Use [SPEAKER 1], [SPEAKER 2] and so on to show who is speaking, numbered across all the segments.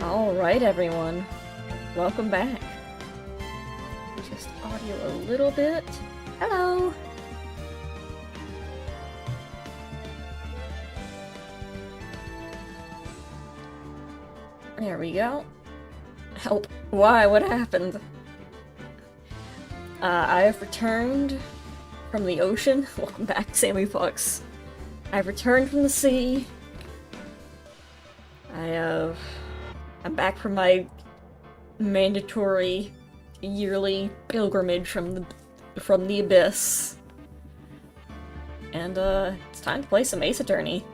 [SPEAKER 1] Alright, everyone. Welcome back. Just audio a little bit. Hello! There we go. Help. Why? What happened? I have returned from the ocean. Welcome back, Sammy Fox. I've returned from the sea. I'm back from my mandatory yearly pilgrimage from the abyss. And, it's time to play some Ace Attorney.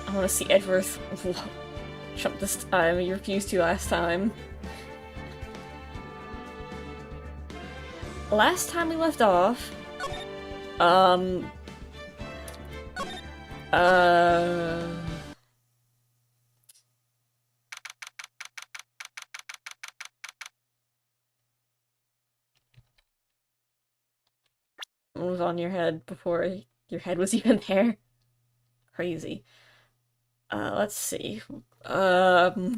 [SPEAKER 1] I want to see Edgeworth jump this time. He refused to last time. Last time we left off, what was on your head before your head was even there? Crazy. Let's see. Right,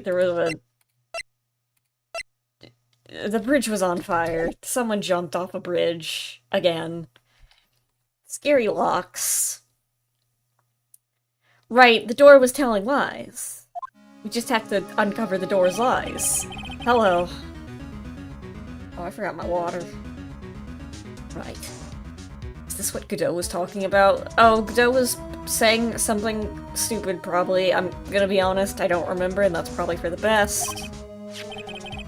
[SPEAKER 1] there was the bridge was on fire. Someone jumped off a bridge. Again. Scary locks. Right, the door was telling lies. We just have to uncover the door's lies. Hello. Oh, I forgot my water. Right. Is this what Godot was talking about? Oh, Godot was saying something stupid, probably. I'm gonna be honest, I don't remember, and that's probably for the best.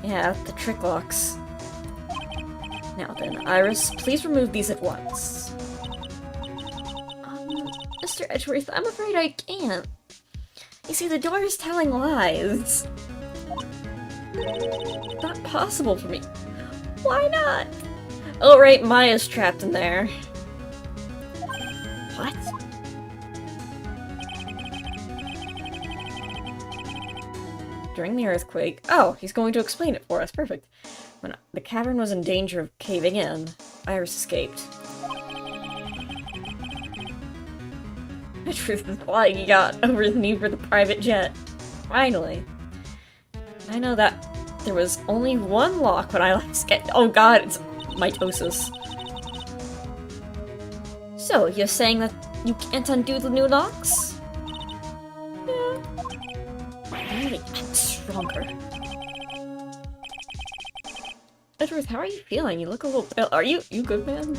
[SPEAKER 1] Yeah, the trick locks. Now then, Iris, please remove these at once. Mr. Edgeworth, I'm afraid I can't. You see, the door is telling lies. It's not possible for me. Why not? Oh, right, Maya's trapped in there. What? During the earthquake... Oh, he's going to explain it for us. Perfect. When the cavern was in danger of caving in, Iris escaped. The truth is why he got over his knee for the private jet. Finally. I know that there was only one lock when I last get... Oh god, it's mitosis. So, you're saying that you can't undo the new locks? Yeah. Really get stronger. Edgeworth, how are you feeling? You look a little pale. Are you good, man?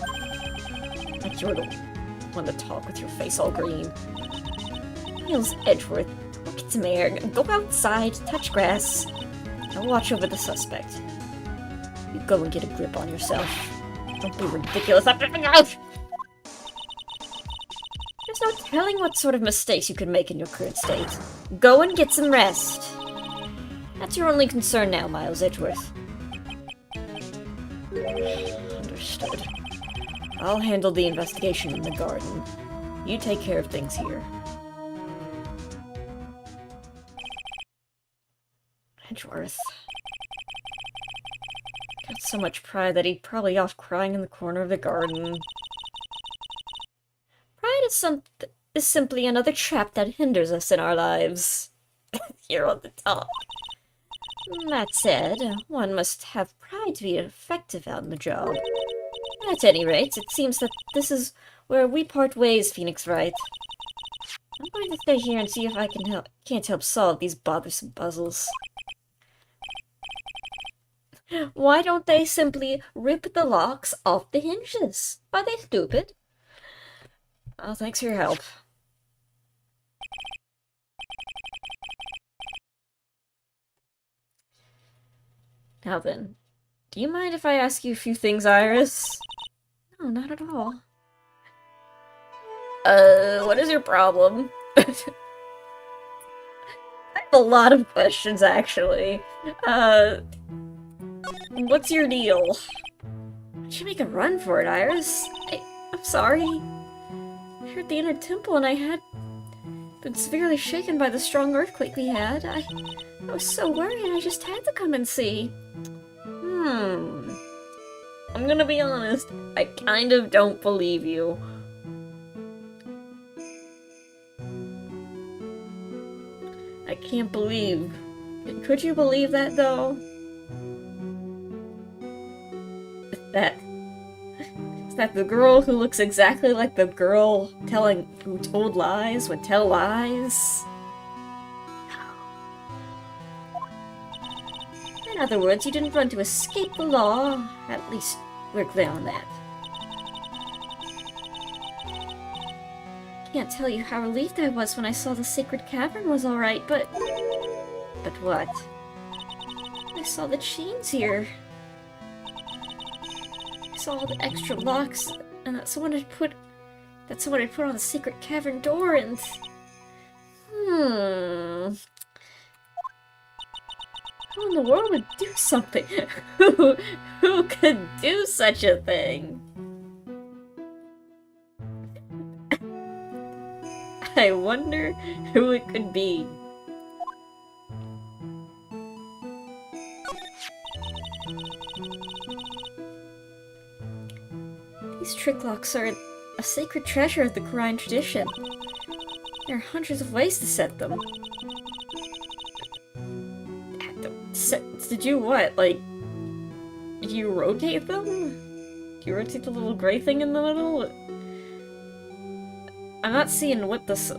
[SPEAKER 1] Like you're the one to talk with your face all green. Niels Edgeworth, look at some air. Go outside, touch grass. I'll watch over the suspect. You go and get a grip on yourself. Don't be ridiculous. I'm getting out! There's no telling what sort of mistakes you could make in your current state. Go and get some rest. That's your only concern now, Miles Edgeworth. Understood. I'll handle the investigation in the garden. You take care of things here. Edgeworth. Got so much pride that he'd probably off crying in the corner of the garden. Pride is simply another trap that hinders us in our lives. Here on the top. That said, one must have pride to be effective out in the job. At any rate, it seems that this is where we part ways, Phoenix Wright. I'm going to stay here and see if I can't help solve these bothersome puzzles. Why don't they simply rip the locks off the hinges? Are they stupid? Oh, thanks for your help. Now then, do you mind if I ask you a few things, Iris? No, not at all. What is your problem? I have a lot of questions, actually. What's your deal? Why'd you make a run for it, Iris? I'm sorry. I heard the inner temple and I had been severely shaken by the strong earthquake we had. I was so worried I just had to come and see. I'm gonna be honest, I kind of don't believe you. I can't believe. Could you believe that, though? That the girl who looks exactly like the girl who told lies would tell lies? In other words, you didn't run to escape the law. At least, we're clear on that. Can't tell you how relieved I was when I saw the sacred cavern was alright, but... But what? I saw the chains here. I saw all the extra locks, and that someone had put on the secret cavern door, and... Who in the world would do something? Who could do such a thing? I wonder who it could be. These trick locks are a sacred treasure of the Korean tradition. There are hundreds of ways to set them. To do what? Like, do you rotate them? Do you rotate the little gray thing in the middle? I'm not seeing what this...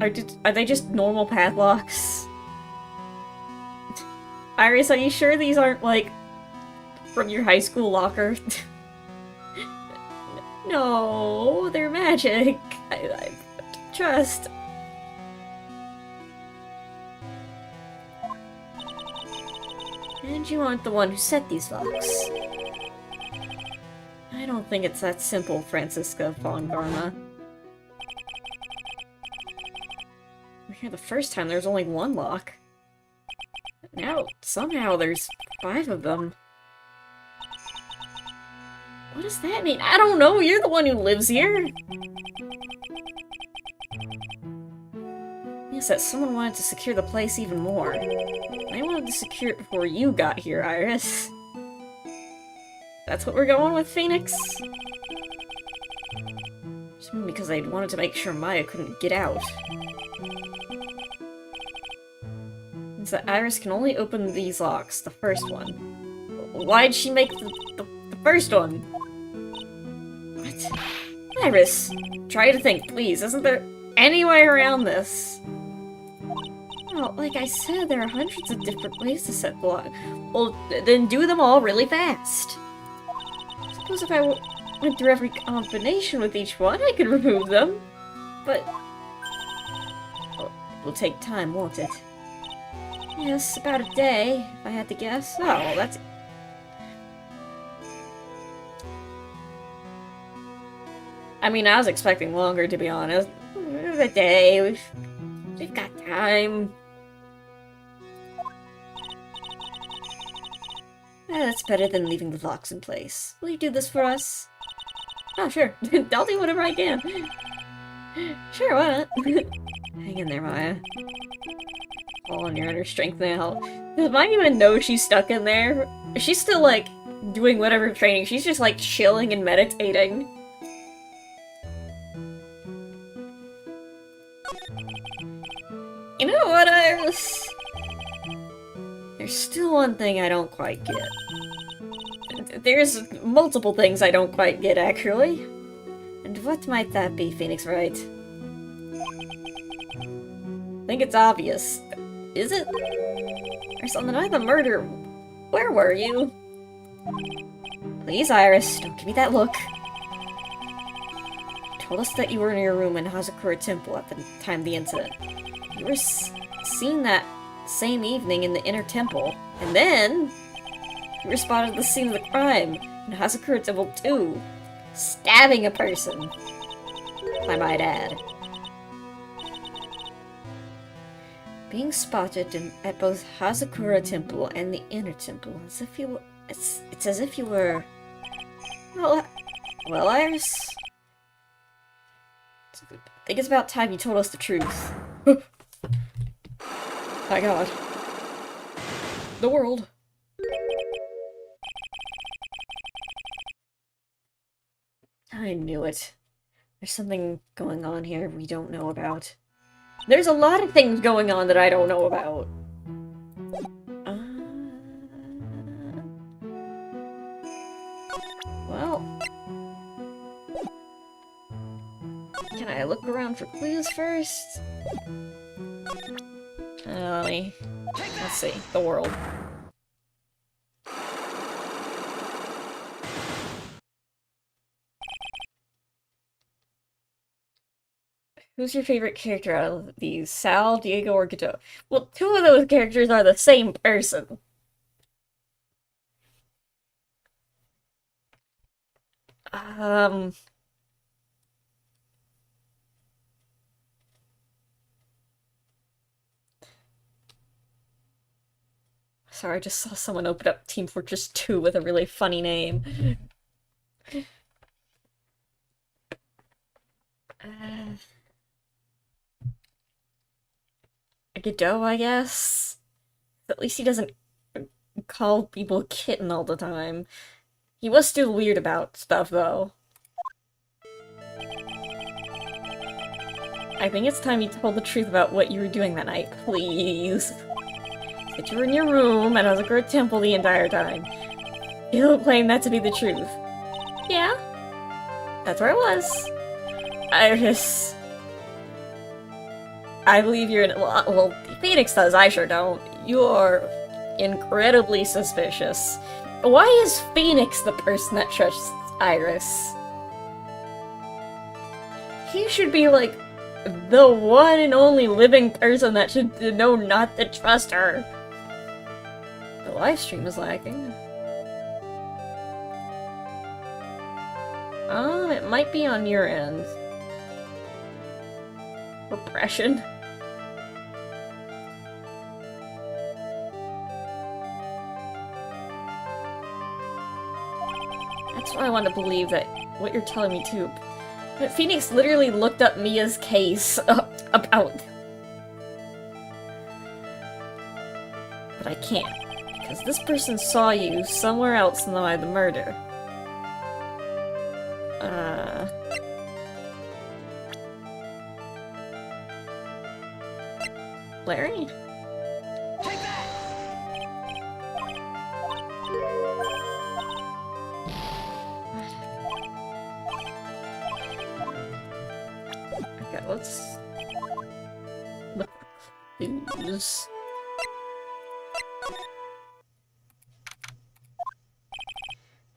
[SPEAKER 1] Are they just normal padlocks? Iris, are you sure these aren't, like, from your high school locker? No, they're magic. I trust. And you aren't the one who set these locks. I don't think it's that simple, Francisca von Garma. We were here the first time there was only one lock. Now, somehow there's 5 of them. What does that mean? I don't know, you're the one who lives here! Yes, that someone wanted to secure the place even more. They wanted to secure it before you got here, Iris. That's what we're going with, Phoenix? Just because I wanted to make sure Maya couldn't get out. It's that Iris can only open these locks, the first one. Why'd she make the first one? What? Iris, try to think, please. Isn't there any way around this? Well, like I said, there are hundreds of different ways to set the lock. Well, then do them all really fast. Suppose if I went through every combination with each one, I could remove them. But... well, it will take time, won't it? Yes, about a day, if I had to guess. Oh, well, that's... I mean, I was expecting longer, to be honest. A day, we've got time. That's better than leaving the locks in place. Will you do this for us? Oh, sure. I'll do whatever I can. Sure, why not? Hang in there, Maya. All on your inner strength now. Does Maya even know she's stuck in there? She's still, like, doing whatever training. She's just, like, chilling and meditating. You know what, Iris? There's still one thing I don't quite get. There's multiple things I don't quite get, actually. And what might that be, Phoenix Wright? I think it's obvious. Is it? Or something like the murder. Where were you? Please, Iris, don't give me that look. You told us that you were in your room in Hazakura Temple at the time of the incident. You were seen that same evening in the inner temple, and then you were spotted at the scene of the crime in Hazakura Temple too, stabbing a person, I might add. Being spotted at both Hazakura Temple and the inner temple, as if you were, it's as if you were, well, Iris, I think it's about time you told us the truth. My god. The world. I knew it. There's something going on here we don't know about. There's a lot of things going on that I don't know about. Uh, well... Can I look around for clues first? Let's see. The world. Who's your favorite character out of these? Sal, Diego, or Godot? Well, two of those characters are the same person. Um... Sorry, I just saw someone open up Team Fortress 2 with a really funny name. Godot, I guess? At least he doesn't call people kitten all the time. He was still weird about stuff, though. I think it's time you told the truth about what you were doing that night, please. That you were in your room and I was at a temple the entire time. You'll claim that to be the truth. Yeah, that's where I was. I believe you're in- well, Phoenix does, I sure don't. You're incredibly suspicious. Why is Phoenix the person that trusts Iris? He should be, like, the one and only living person that should know not to trust her. The live stream is lacking. It might be on your end. Repression. That's why I want to believe that what you're telling me too. But Phoenix literally looked up Mia's case about... But I can't, because this person saw you somewhere else than the murder. Larry? Take that! Okay, let's look for clues.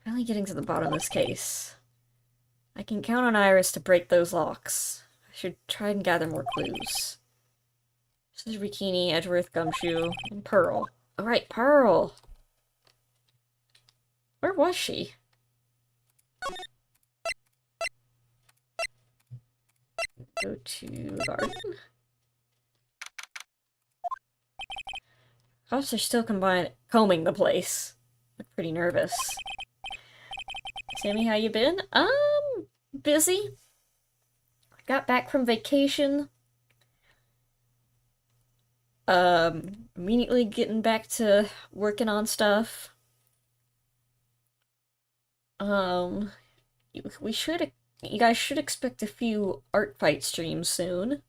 [SPEAKER 1] Finally getting to the bottom of this case. I can count on Iris to break those locks. I should try and gather more clues. This is Rikini, Edgeworth, Gumshoe, and Pearl. Alright, Pearl! Where was she? Go to garden? Cops are still combing the place. Look pretty nervous. Sammy, how you been? Busy. Got back from vacation. Immediately getting back to working on stuff. You guys should expect a few art fight streams soon.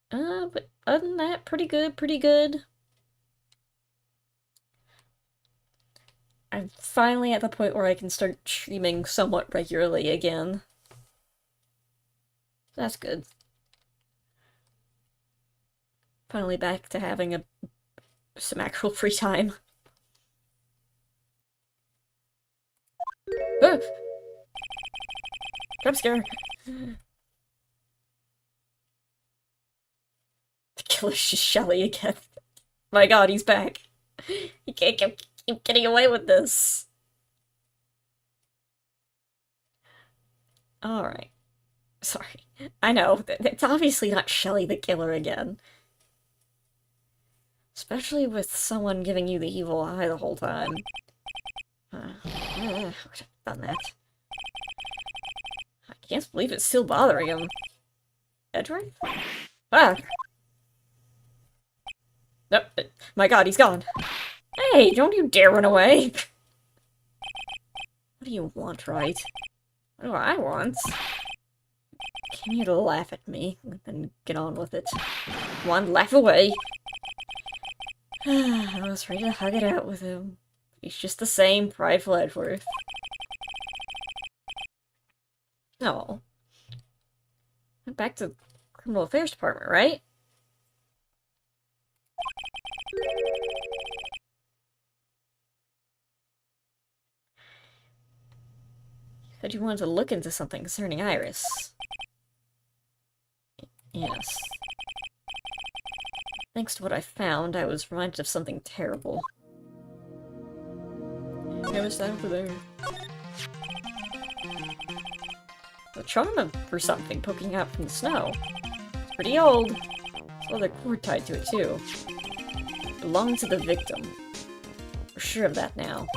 [SPEAKER 1] But other than that, pretty good, pretty good. I'm finally at the point where I can start streaming somewhat regularly again. That's good. Finally back to having some actual free time. Ah! Jump scare! The killer's just Shelly again. My god, he's back. He can't keep getting away with this. Alright. Sorry. I know, it's obviously not Shelly the killer again. Especially with someone giving you the evil eye the whole time. Would have done that. I can't believe it's still bothering him. Edward? Ah! Nope. My god, he's gone. Hey, don't you dare run away! What do you want, Wright? What do I want? Came here to laugh at me, then get on with it. Come on, laugh away! I was ready to hug it out with him. He's just the same prideful Edgeworth. No. Back to Criminal Affairs Department, right? You said you wanted to look into something concerning Iris. Yes. Thanks to what I found, I was reminded of something terrible. What's that over there? A charm or something poking out from the snow. It's pretty old. There's a leather cord tied to it, too. It belonged to the victim. We're sure of that now.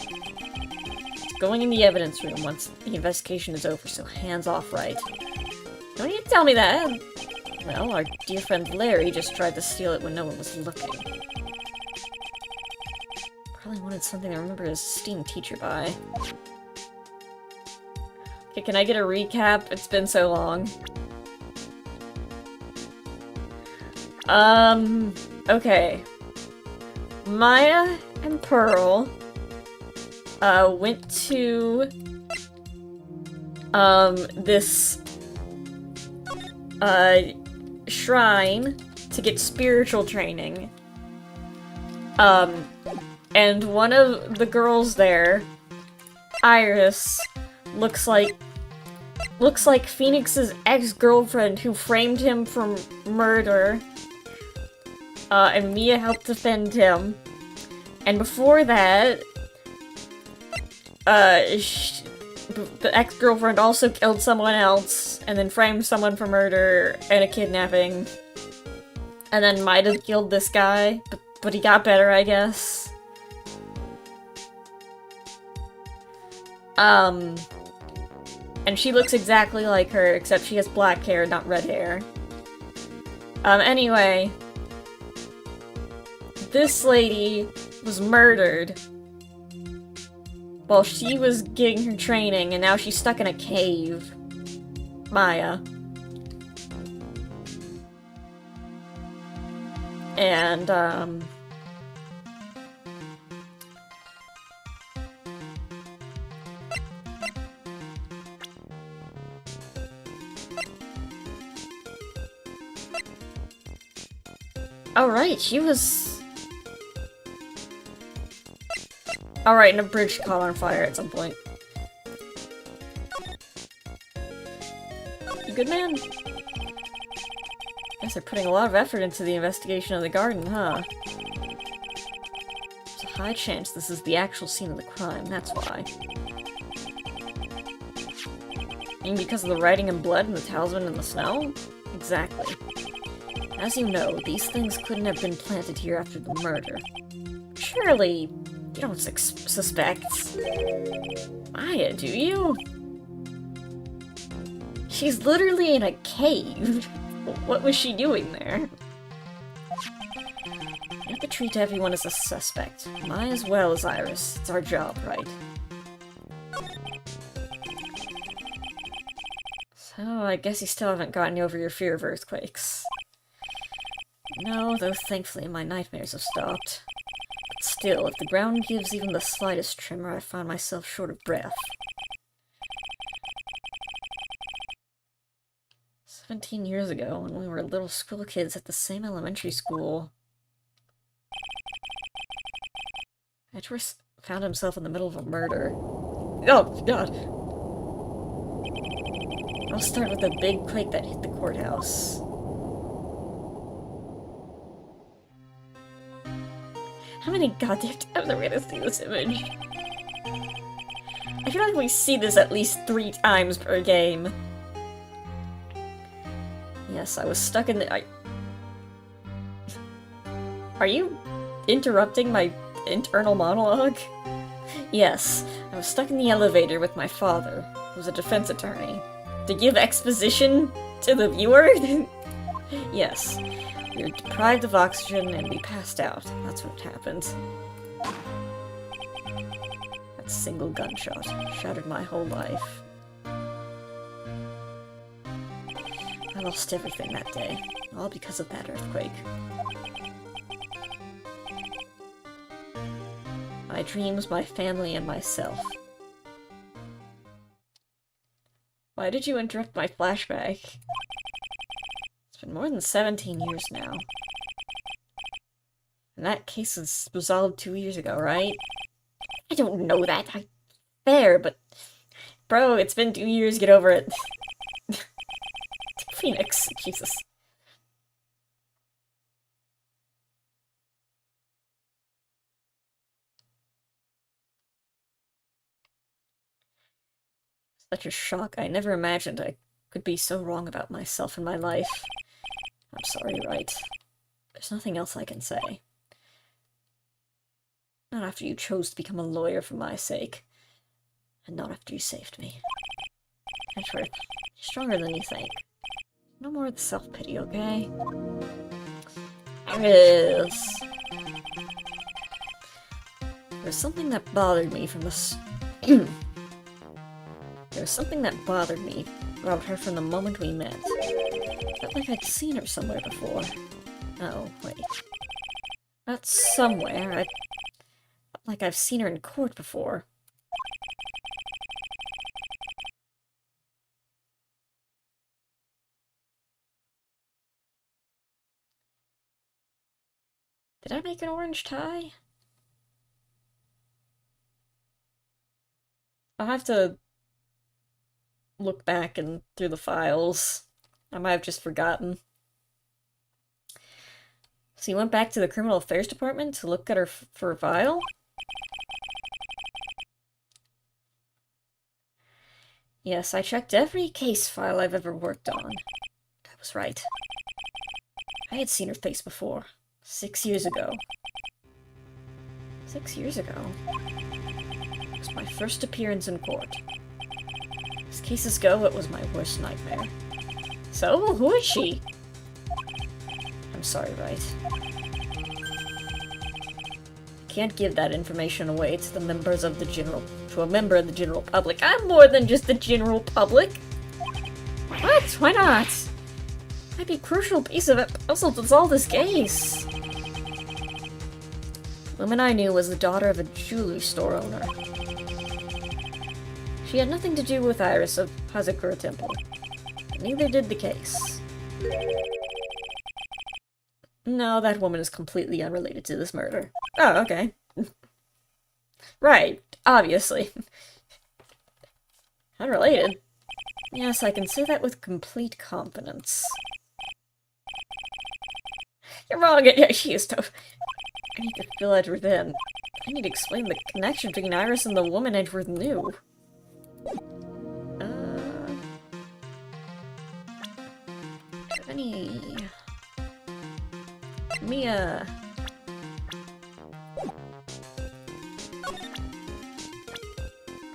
[SPEAKER 1] It's going in the evidence room once the investigation is over, so hands off, Wright. Don't you tell me that! Well, our dear friend Larry just tried to steal it when no one was looking. Probably wanted something to remember his esteemed teacher by. Okay, can I get a recap? It's been so long. Okay. Maya and Pearl, went to, this, shrine to get spiritual training. And one of the girls there, Iris, looks like Phoenix's ex-girlfriend who framed him for murder. And Mia helped defend him. And before that, the ex-girlfriend also killed someone else, and then framed someone for murder and a kidnapping. And then might have killed this guy, but he got better, I guess. And she looks exactly like her, except she has black hair, not red hair. Anyway, this lady was murdered while she was getting her training, and now she's stuck in a cave. Maya. And, alright, she was... Alright, and a bridge caught on fire at some point. You good, man? Guess they're putting a lot of effort into the investigation of the garden, huh? There's a high chance this is the actual scene of the crime, that's why. You mean because of the writing in blood and the talisman in the snow? Exactly. As you know, these things couldn't have been planted here after the murder. Surely, you don't suspect Maya, do you? She's literally in a cave. What was she doing there? You have to treat everyone as a suspect. Maya as well as Iris. It's our job, right? So, I guess you still haven't gotten over your fear of earthquakes. No, though thankfully my nightmares have stopped. But still, if the ground gives even the slightest tremor, I find myself short of breath. 17 years ago, when we were little school kids at the same elementary school, Edgeworth found himself in the middle of a murder. Oh, God! I'll start with the big quake that hit the courthouse. How many goddamn times am I gonna see this image? I feel like we see this at least 3 times per game. Yes, I was stuck in the... Are you interrupting my internal monologue? Yes, I was stuck in the elevator with my father, who was a defense attorney. To give exposition to the viewer? Yes. We were deprived of oxygen and we passed out. That's what happened. A single gunshot shattered my whole life. I lost everything that day, all because of that earthquake. My dreams, my family, and myself. Why did you interrupt my flashback? It's been more than 17 years now. And that case was resolved 2 years ago, right? I don't know that. Fair, but... Bro, it's been 2 years, get over it. Phoenix, Jesus. Such a shock. I never imagined I could be so wrong about myself and my life. I'm sorry, Wright. There's nothing else I can say. Not after you chose to become a lawyer for my sake. And not after you saved me. Edgeworth, you're stronger than you think. No more of the self-pity, okay? There is. There's something that bothered me from this. There's something that bothered me about her from the moment we met. Felt like I'd seen her somewhere before. Oh, wait. Not somewhere. I felt like I've seen her in court before. Did I make an orange tie? I'll have to look back and through the files. I might have just forgotten. So you went back to the Criminal Affairs Department to look at her for a file? Yes, I checked every case file I've ever worked on. I was right. I had seen her face before. 6 years ago. 6 years ago? It was my first appearance in court. As cases go, it was my worst nightmare. So, who is she? I'm sorry, Wright. I can't give that information away to a member of the general public. I'm more than just the general public. What? Why not? Might be a crucial piece of it puzzle to solve this case. The woman I knew was the daughter of a jewelry store owner. She had nothing to do with Iris of Hazakura Temple. Neither did the case. No, that woman is completely unrelated to this murder. Oh, okay. Right, obviously. Unrelated? Yes, I can say that with complete confidence. You're wrong, she is tough. I need to fill Edgeworth in. I need to explain the connection between Iris and the woman Edgeworth knew. Any... Mia...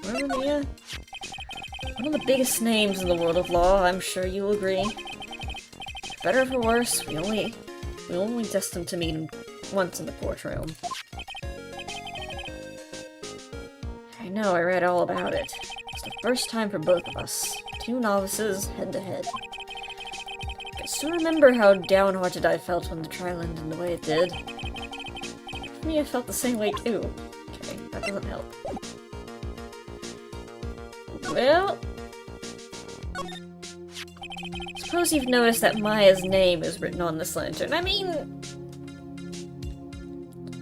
[SPEAKER 1] Remember Mia? One of the biggest names in the world of law, I'm sure you'll agree. For better or for worse, we only destined to meet him once in the courtroom. I know, I read all about it. It's the first time for both of us. Two novices, head to head. I still remember how downhearted I felt when the trial ended the way it did. For me, I felt the same way too. Okay, that doesn't help. Well... Suppose you've noticed that Maya's name is written on this lantern. I mean...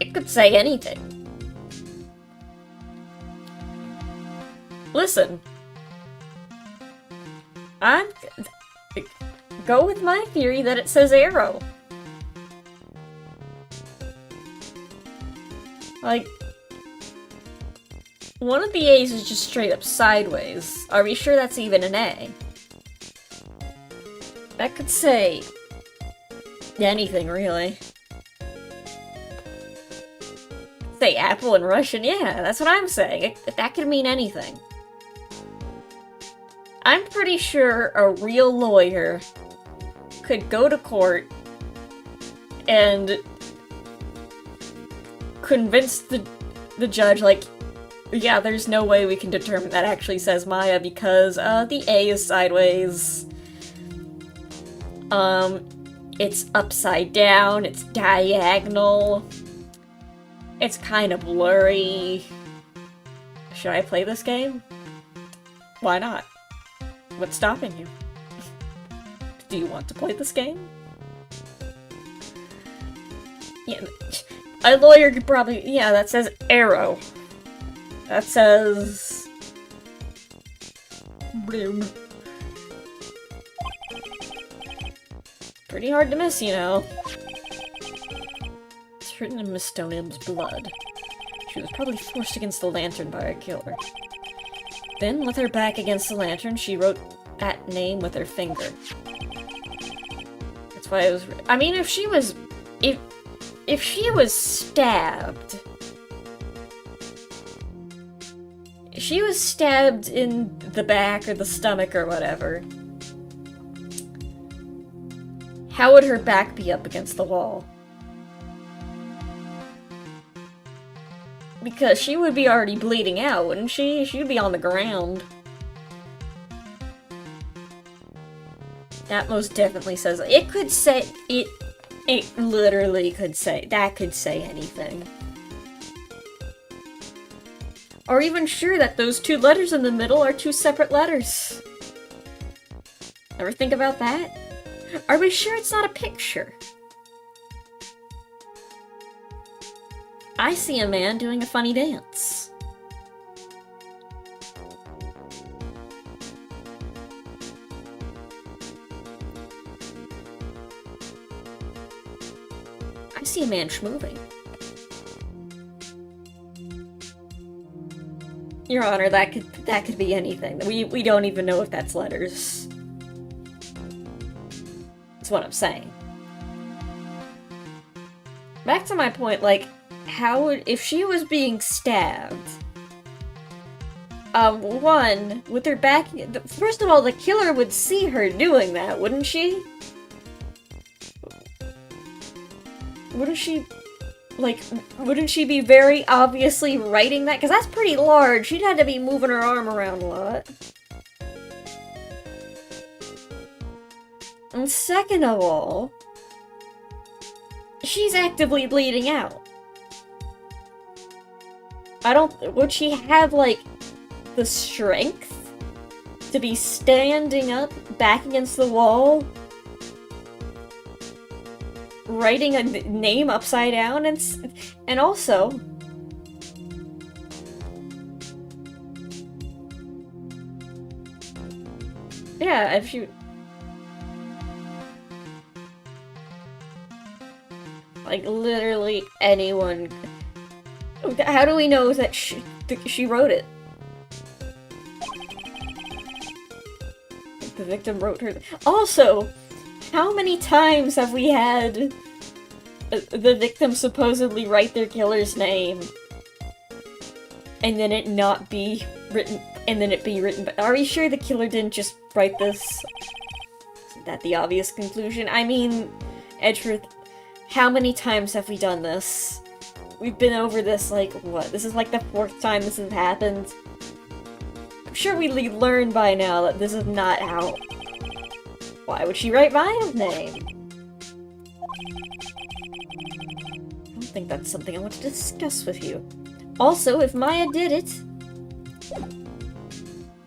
[SPEAKER 1] It could say anything. Listen. Go with my theory that it says arrow. Like... One of the A's is just straight up sideways. Are we sure that's even an A? That could say... anything, really. Say apple in Russian, yeah, that's what I'm saying. That could mean anything. I'm pretty sure a real lawyer could go to court and convince the judge, like, Yeah, there's no way we can determine that actually says Maya because, the A is sideways. It's upside down, it's diagonal. It's kind of blurry. Should I play this game? Why not? What's stopping you? Do you want to play this game? Yeah, a lawyer could probably... Yeah, that says arrow. That says... Bloom. Pretty hard to miss, you know. It's written in Miss Stonehill's blood. She was probably forced against the lantern by a killer. Then, with her back against the lantern, she wrote that name with her finger. That's why it was... I mean, if she was... If she was stabbed... If she was stabbed in the back or the stomach or whatever... How would her back be up against the wall? Because she would be already bleeding out, wouldn't she? She would be on the ground. That most definitely says... It could say... It literally could say... That could say anything. Or even sure that those two letters in the middle are two separate letters. Ever think about that? Are we sure it's not a picture? I see a man doing a funny dance. I see a man schmoving. Your Honor, that could be anything. We don't even know if that's letters. That's what I'm saying. Back to my point, like, how would... If she was being stabbed... one, with her back... First of all, the killer would see her doing that, wouldn't she? Wouldn't she... Like, wouldn't she be very obviously writing that? Because that's pretty large. She'd have to be moving her arm around a lot. And second of all... She's actively bleeding out. Would she have, like, the strength to be standing up, back against the wall, writing a name upside down, and also... Yeah, if she... Like, literally anyone... How do we know that she wrote it? The victim wrote her... Also, how many times have we had the victim supposedly write their killer's name and then it not be written, and then it be written, but are we sure the killer didn't just write this? Isn't that the obvious conclusion? I mean, Edgeworth, how many times have we done this? We've been over this, like, what? This is like the 4th time this has happened. I'm sure we learned by now that this is not how... Why would she write Maya's name? I don't think that's something I want to discuss with you. Also, if Maya did it...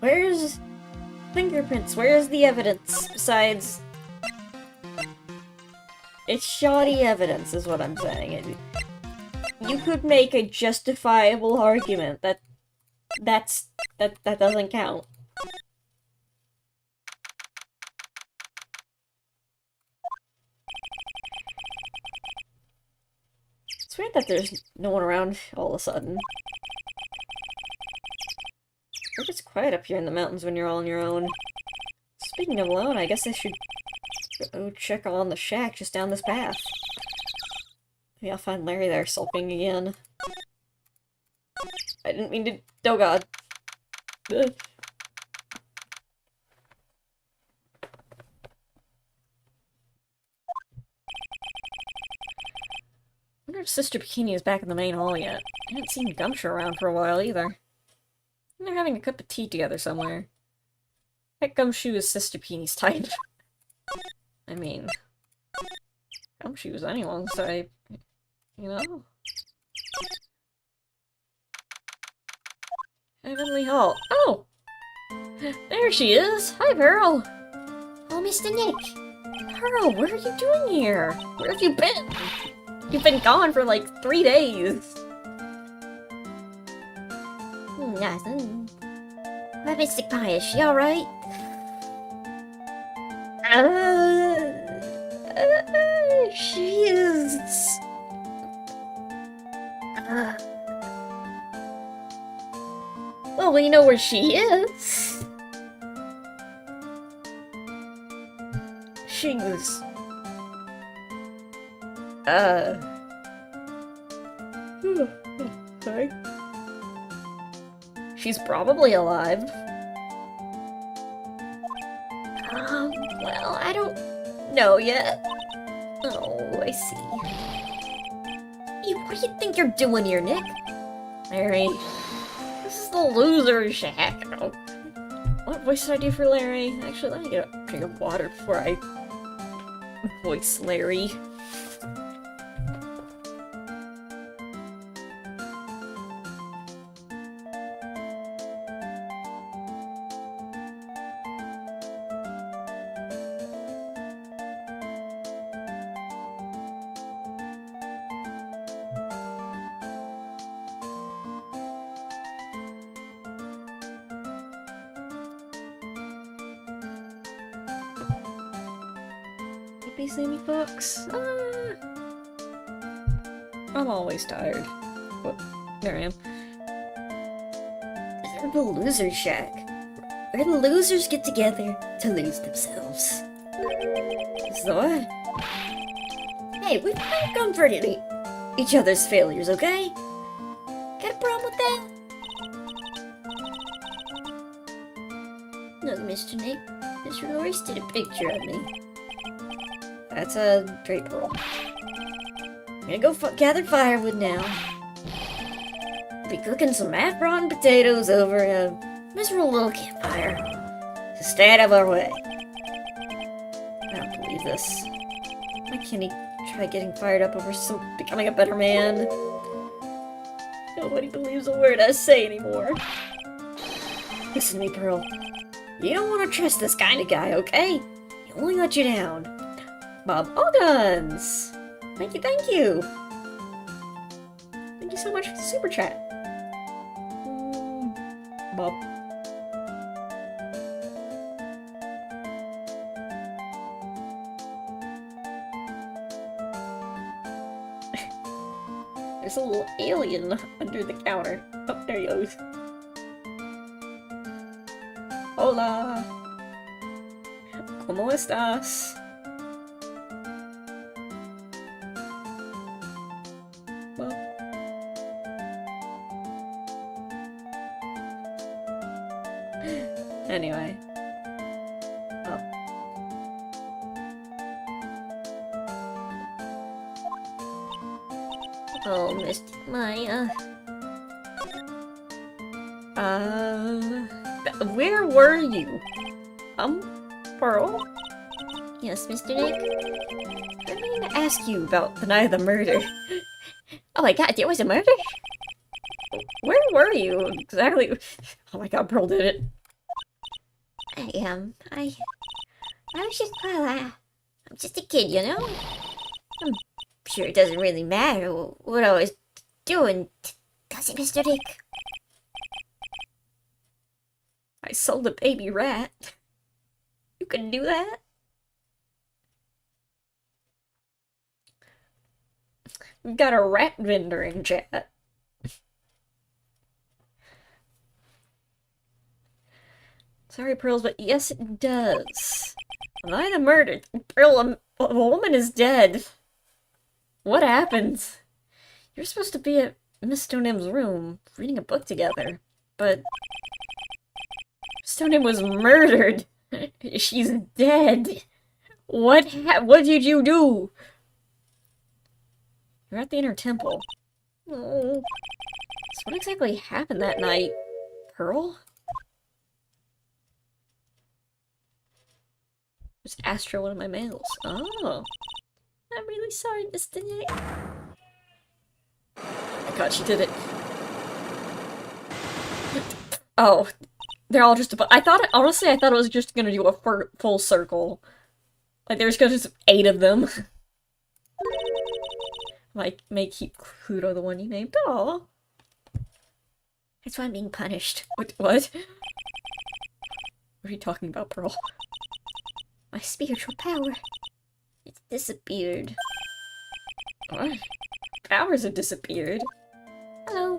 [SPEAKER 1] Where's... fingerprints? Where's the evidence? Besides... It's shoddy evidence, is what I'm saying. You could make a justifiable argument that that doesn't count. It's weird that there's no one around all of a sudden. It's just quiet up here in the mountains when you're all on your own. Speaking of alone, I guess I should go check on the shack just down this path. Maybe I'll find Larry there sulking again. I didn't mean to... Oh god. Ugh. I wonder if Sister Bikini is back in the main hall yet. I haven't seen Gumshoe around for a while either. having a cup of tea together somewhere. Pet Gumshoe is Sister Peenie's type. I mean, Gumshoe is anyone's type, you know? Heavenly Hall. Oh! There she is! Hi, Pearl! Oh, Mr. Nick! Pearl, what are you doing here? Where have you been? You've been gone for like 3 days! Nothing. What, Mr. Pie, is she alright? She is... Well, we know where she is. She's... Sorry. She's probably alive. Well, I don't know yet. Oh, I see. Hey, what do you think you're doing here, Nick? Larry. This is the loser shack. Oh. What voice did I do for Larry? Actually, let me get a drink of water before I voice Larry. See me, folks? I'm always tired. Oh, there I am. They're the loser shack, where the losers get together to lose themselves. So what? Hey, we've been comforting each other's failures, okay? Got a problem with that? Look, Mr. Nick, Mr. Norris did a picture of me. That's a great Pearl. I'm gonna go gather firewood now. Be cooking some half-rotten potatoes over a miserable little campfire. So stay out of our way. I don't believe this. Why can't he try getting fired up over becoming a better man? Nobody believes a word I say anymore. Listen to me, Pearl. You don't want to trust this kind of guy, okay? He'll only let you down. Bob Allguns! Thank you, thank you! Thank you so much for the super chat. Bob. There's a little alien under the counter. Oh, there he goes. Hola! ¿Cómo estás? Anyway. Oh, Mr. Maya. Where were you? Pearl? Yes, Mr. Nick? I mean to ask you about the night of the murder. Oh my god, there was a murder? Where were you exactly? Oh my god, Pearl did it. I was just, well, I'm just a kid, you know? I'm sure it doesn't really matter what I was doing, does it, Mr. Dick? I sold a baby rat. You can do that? We've got a rat vendor in chat. Sorry, Pearls, but yes, it does. Line of murder. Pearl, a woman is dead. What happens? You're supposed to be at Miss Stonehem's room, reading a book together, but Stonehem was murdered. She's dead. What did you do? You're at the Inner Temple. Oh. So what exactly happened that night, Pearl? Just Astro one of my mails. Oh. I'm really sorry, Mr. Nick. Oh my god, she did it. Oh. They're all just I thought, honestly, I thought it was just gonna do a full circle. Like, there's just 8 of them. Like, may keep Pluto the one you named. Aw. That's why I'm being punished. What? What are you talking about, Pearl? My spiritual power. It's disappeared. What? Powers have disappeared? Hello.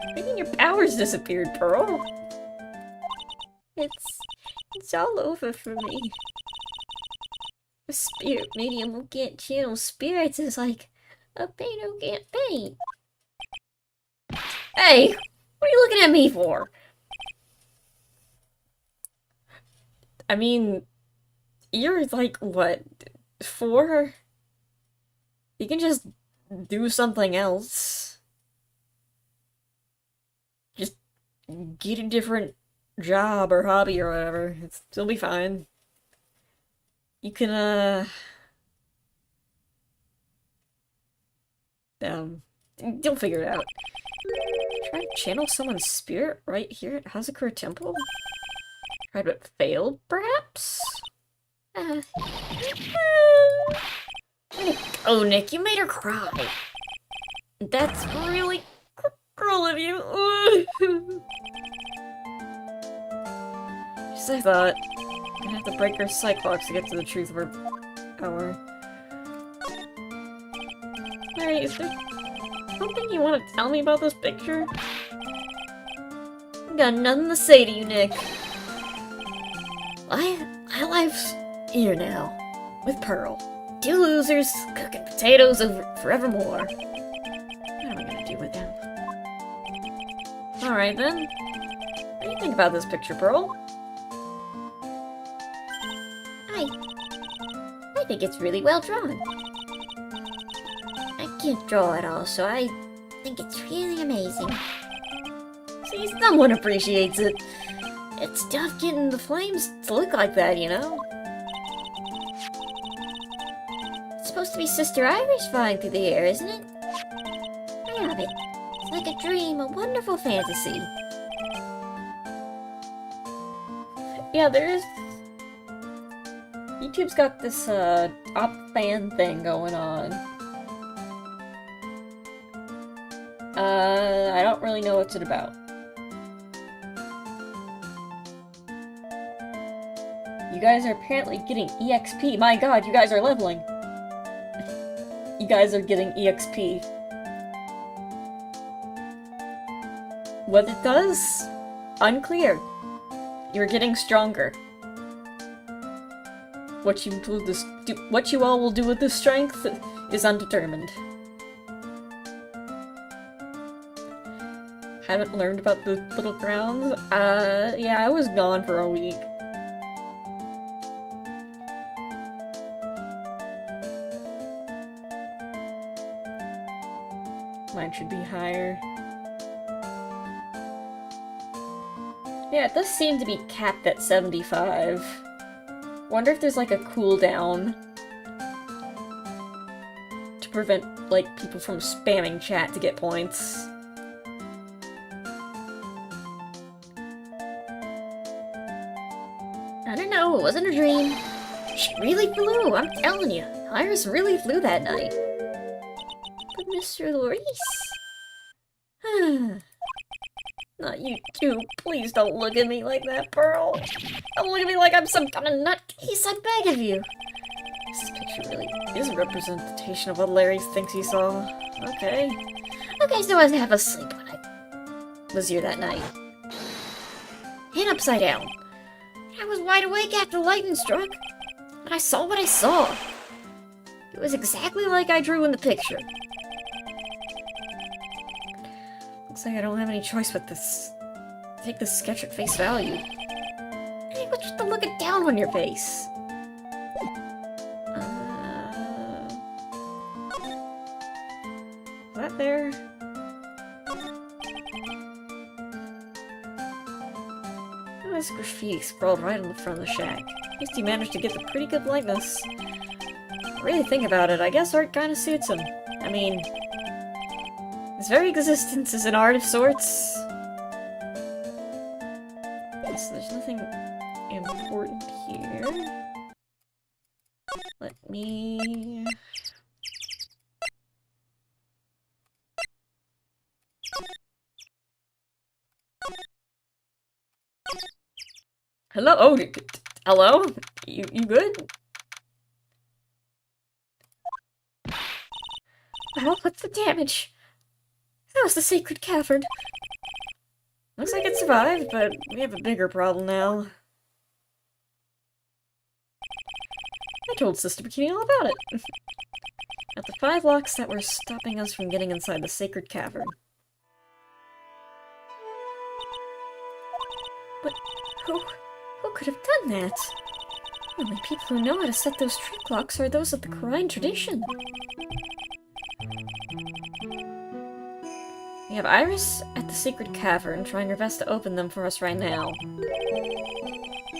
[SPEAKER 1] What do you mean your powers disappeared, Pearl? It's all over for me. A spirit medium who can't channel spirits is like a paint who can't paint. Hey! What are you looking at me for? I mean, you're like, what, 4? You can just do something else. Just get a different job or hobby or whatever. It'll still be fine. You can, you'll figure it out. Try to channel someone's spirit right here at Hazakura Temple? Tried but failed, perhaps? Oh, Nick, you made her cry. That's really cruel of you. Just I thought. I'd have to break her Cyclops to get to the truth of her power. Alright, is there something you want to tell me about this picture? I've got nothing to say to you, Nick. My life's here now, with Pearl. 2 losers, cooking potatoes over forevermore. What am I gonna do with them? Alright then. What do you think about this picture, Pearl? I think it's really well drawn. I can't draw at all, so I think it's really amazing. See, someone appreciates it. It's tough getting the flames to look like that, you know? It's supposed to be Sister Iris flying through the air, isn't it? I love it. It's like a dream, a wonderful fantasy. Yeah, there's... YouTube's got this, op fan thing going on. I don't really know what's it about. You guys are apparently getting EXP. My god, you guys are leveling. You guys are getting EXP. What it does? Unclear. You're getting stronger. What you all will do with this strength is undetermined. Haven't learned about the little grounds? Yeah, I was gone for a week. Mine should be higher. Yeah, it does seem to be capped at 75. Wonder if there's like a cooldown to prevent like people from spamming chat to get points. I don't know, it wasn't a dream. She really flew, I'm telling you. Iris really flew that night. But Mr. Lorice? Not you too. Please don't look at me like that, Pearl. Don't look at me like I'm some kind of nutcase, I beg of you. This picture really is a representation of what Larry thinks he saw. Okay. Okay, so I was half asleep when I was here that night. Head upside down. I was wide awake after the lightning struck. And I saw what I saw. It was exactly like I drew in the picture. Looks like I don't have any choice but this. Take this sketch at face value. Hey, what's with the looking down on your face? Is that there? this graffiti scrawled right on the front of the shack. At least he managed to get a pretty good likeness. Really think about it, I guess art kinda suits him. I mean, his very existence is an art of sorts. So there's nothing important here. Let me... Hello? Oh, hello? You good? Well, what's the damage? How's the sacred cavern? Looks like it survived, but we have a bigger problem now. I told Sister Bikini all about it. At the 5 locks that were stopping us from getting inside the sacred cavern. But who could have done that? The only people who know how to set those trick locks are those of the Quran tradition. We have Iris at the secret cavern, trying her best to open them for us right now.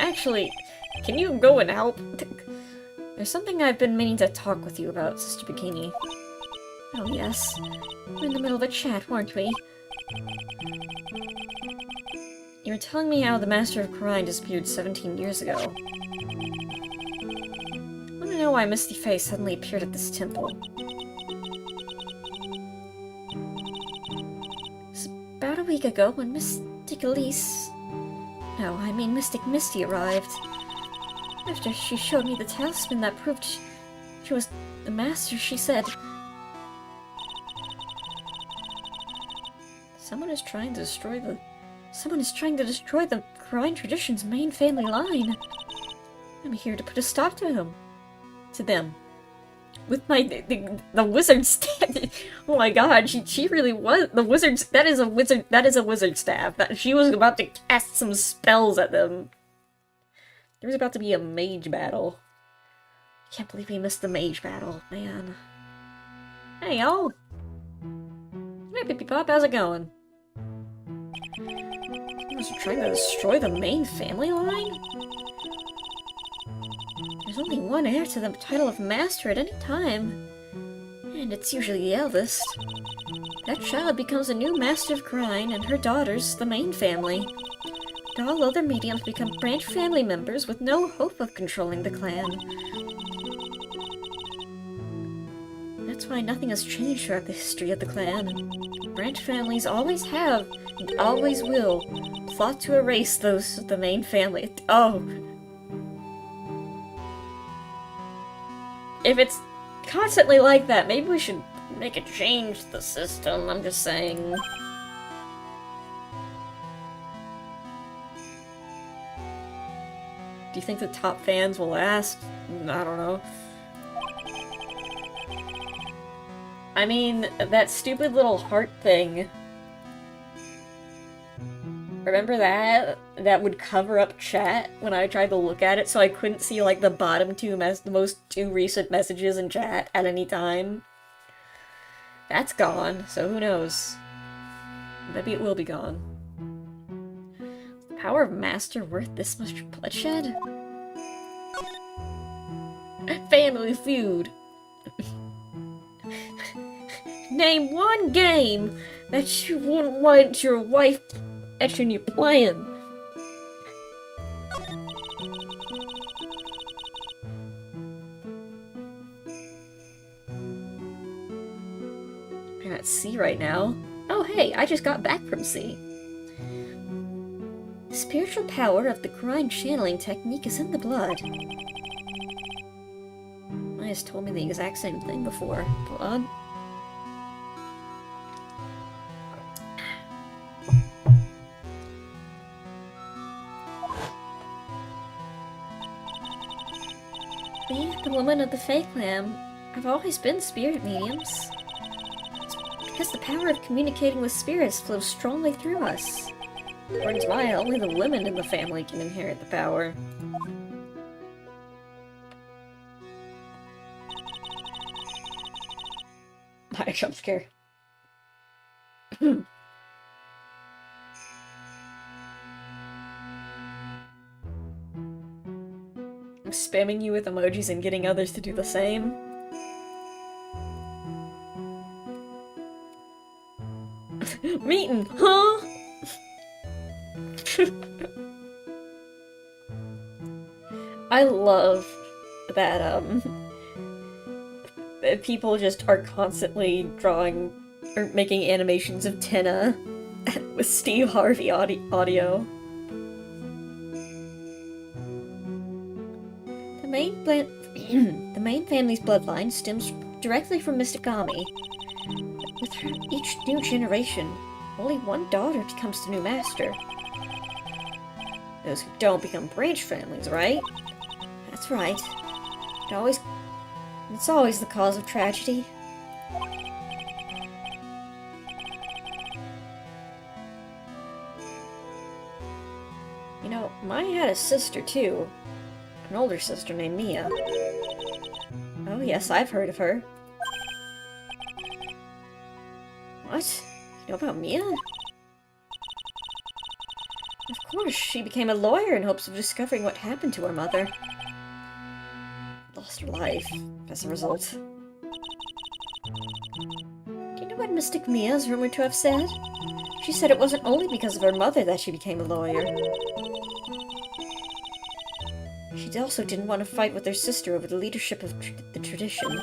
[SPEAKER 1] Actually, can you go and help? There's something I've been meaning to talk with you about, Sister Bikini. Oh yes. We're in the middle of a chat, weren't we? You were telling me how the Master of Quran disappeared 17 years ago. I want to know why Misty Face suddenly appeared at this temple. About a week ago, when Mystic Elise... No, I mean Mystic Misty arrived. After she showed me the talisman that proved she was the master, she said... Someone is trying to destroy the Quran tradition's main family line. I'm here to put a stop to him. To them. With my the wizard staff. Oh my god, she really was the wizard. That is a wizard staff. That she was about to cast some spells at them. There was about to be a mage battle. Can't believe we missed the mage battle, man. Hey y'all. Hey Pippy Pop, how's it going? Someone's trying to destroy the main family line? There's only one heir to the title of Master at any time. And it's usually the eldest. That child becomes a new Master of Quran, and her daughters, the main family. And all other mediums become branch family members with no hope of controlling the clan. That's why nothing has changed throughout the history of the clan. Branch families always have, and always will, plot to erase those of the main family. Oh. If it's constantly like that, maybe we should make a change to the system, I'm just saying. Do you think the top fans will last? I don't know. I mean, that stupid little heart thing. Remember that? That would cover up chat when I tried to look at it, so I couldn't see, like, the bottom the most two recent messages in chat at any time. That's gone, so who knows? Maybe it will be gone. Is the power of Master worth this much bloodshed? Family Feud! Name one game that you wouldn't want your wife etching you playing. I'm at sea right now. Oh hey, I just got back from sea. The spiritual power of the Quran channeling technique is in the blood. Maya's told me the exact same thing before. Blood? We, the woman of the fake lamb, have always been spirit mediums. It's because the power of communicating with spirits flows strongly through us. According to Maya, only the women in the family can inherit the power. Maya jump scare. Spamming you with emojis and getting others to do the same. Meetin', huh? I love that, that people just are constantly drawing or making animations of Tina with Steve Harvey audio. The main family's bloodline stems directly from Mysticami. With each new generation, only one daughter becomes the new master. Those who don't become branch families, right? That's right. It's always the cause of tragedy. You know, mine had a sister too. An older sister named Mia. Oh yes, I've heard of her. What? You know about Mia? Of course, she became a lawyer in hopes of discovering what happened to her mother. Lost her life, as a result. Do you know what Mystic Mia is rumored to have said? She said it wasn't only because of her mother that she became a lawyer. She also didn't want to fight with her sister over the leadership of the tradition.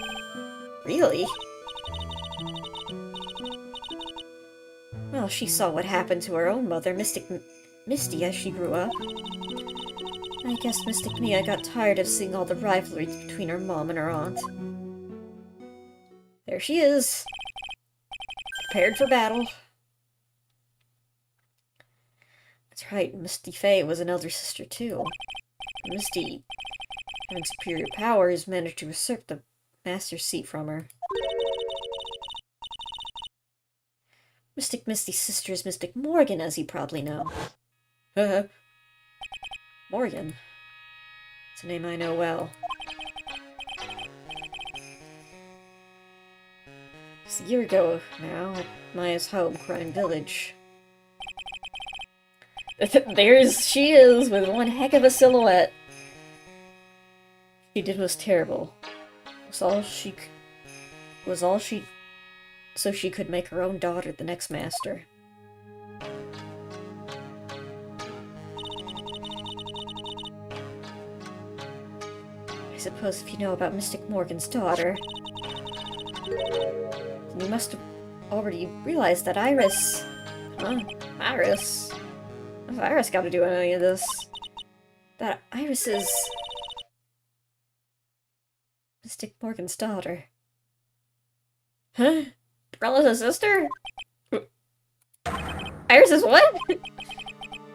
[SPEAKER 1] Really? Well, she saw what happened to her own mother, Misty, as she grew up. I guess Mystic Mia got tired of seeing all the rivalries between her mom and her aunt. There she is. Prepared for battle. That's right, Misty Faye was an elder sister too. Misty, having superior powers, managed to usurp the master's seat from her. Mystic Misty's sister is Mystic Morgan, as you probably know. Morgan. It's a name I know well. It's a year ago now, at Maya's home, Crime Village. She is, with one heck of a silhouette. She did was terrible. So she could make her own daughter the next master. I suppose if you know about Mystic Morgan's daughter, you must have already realized that Iris... Huh? Iris? What's Iris got to do with any of this? That Iris is... Mystic Morgan's daughter. Huh? Bella's a sister? Iris is what? Is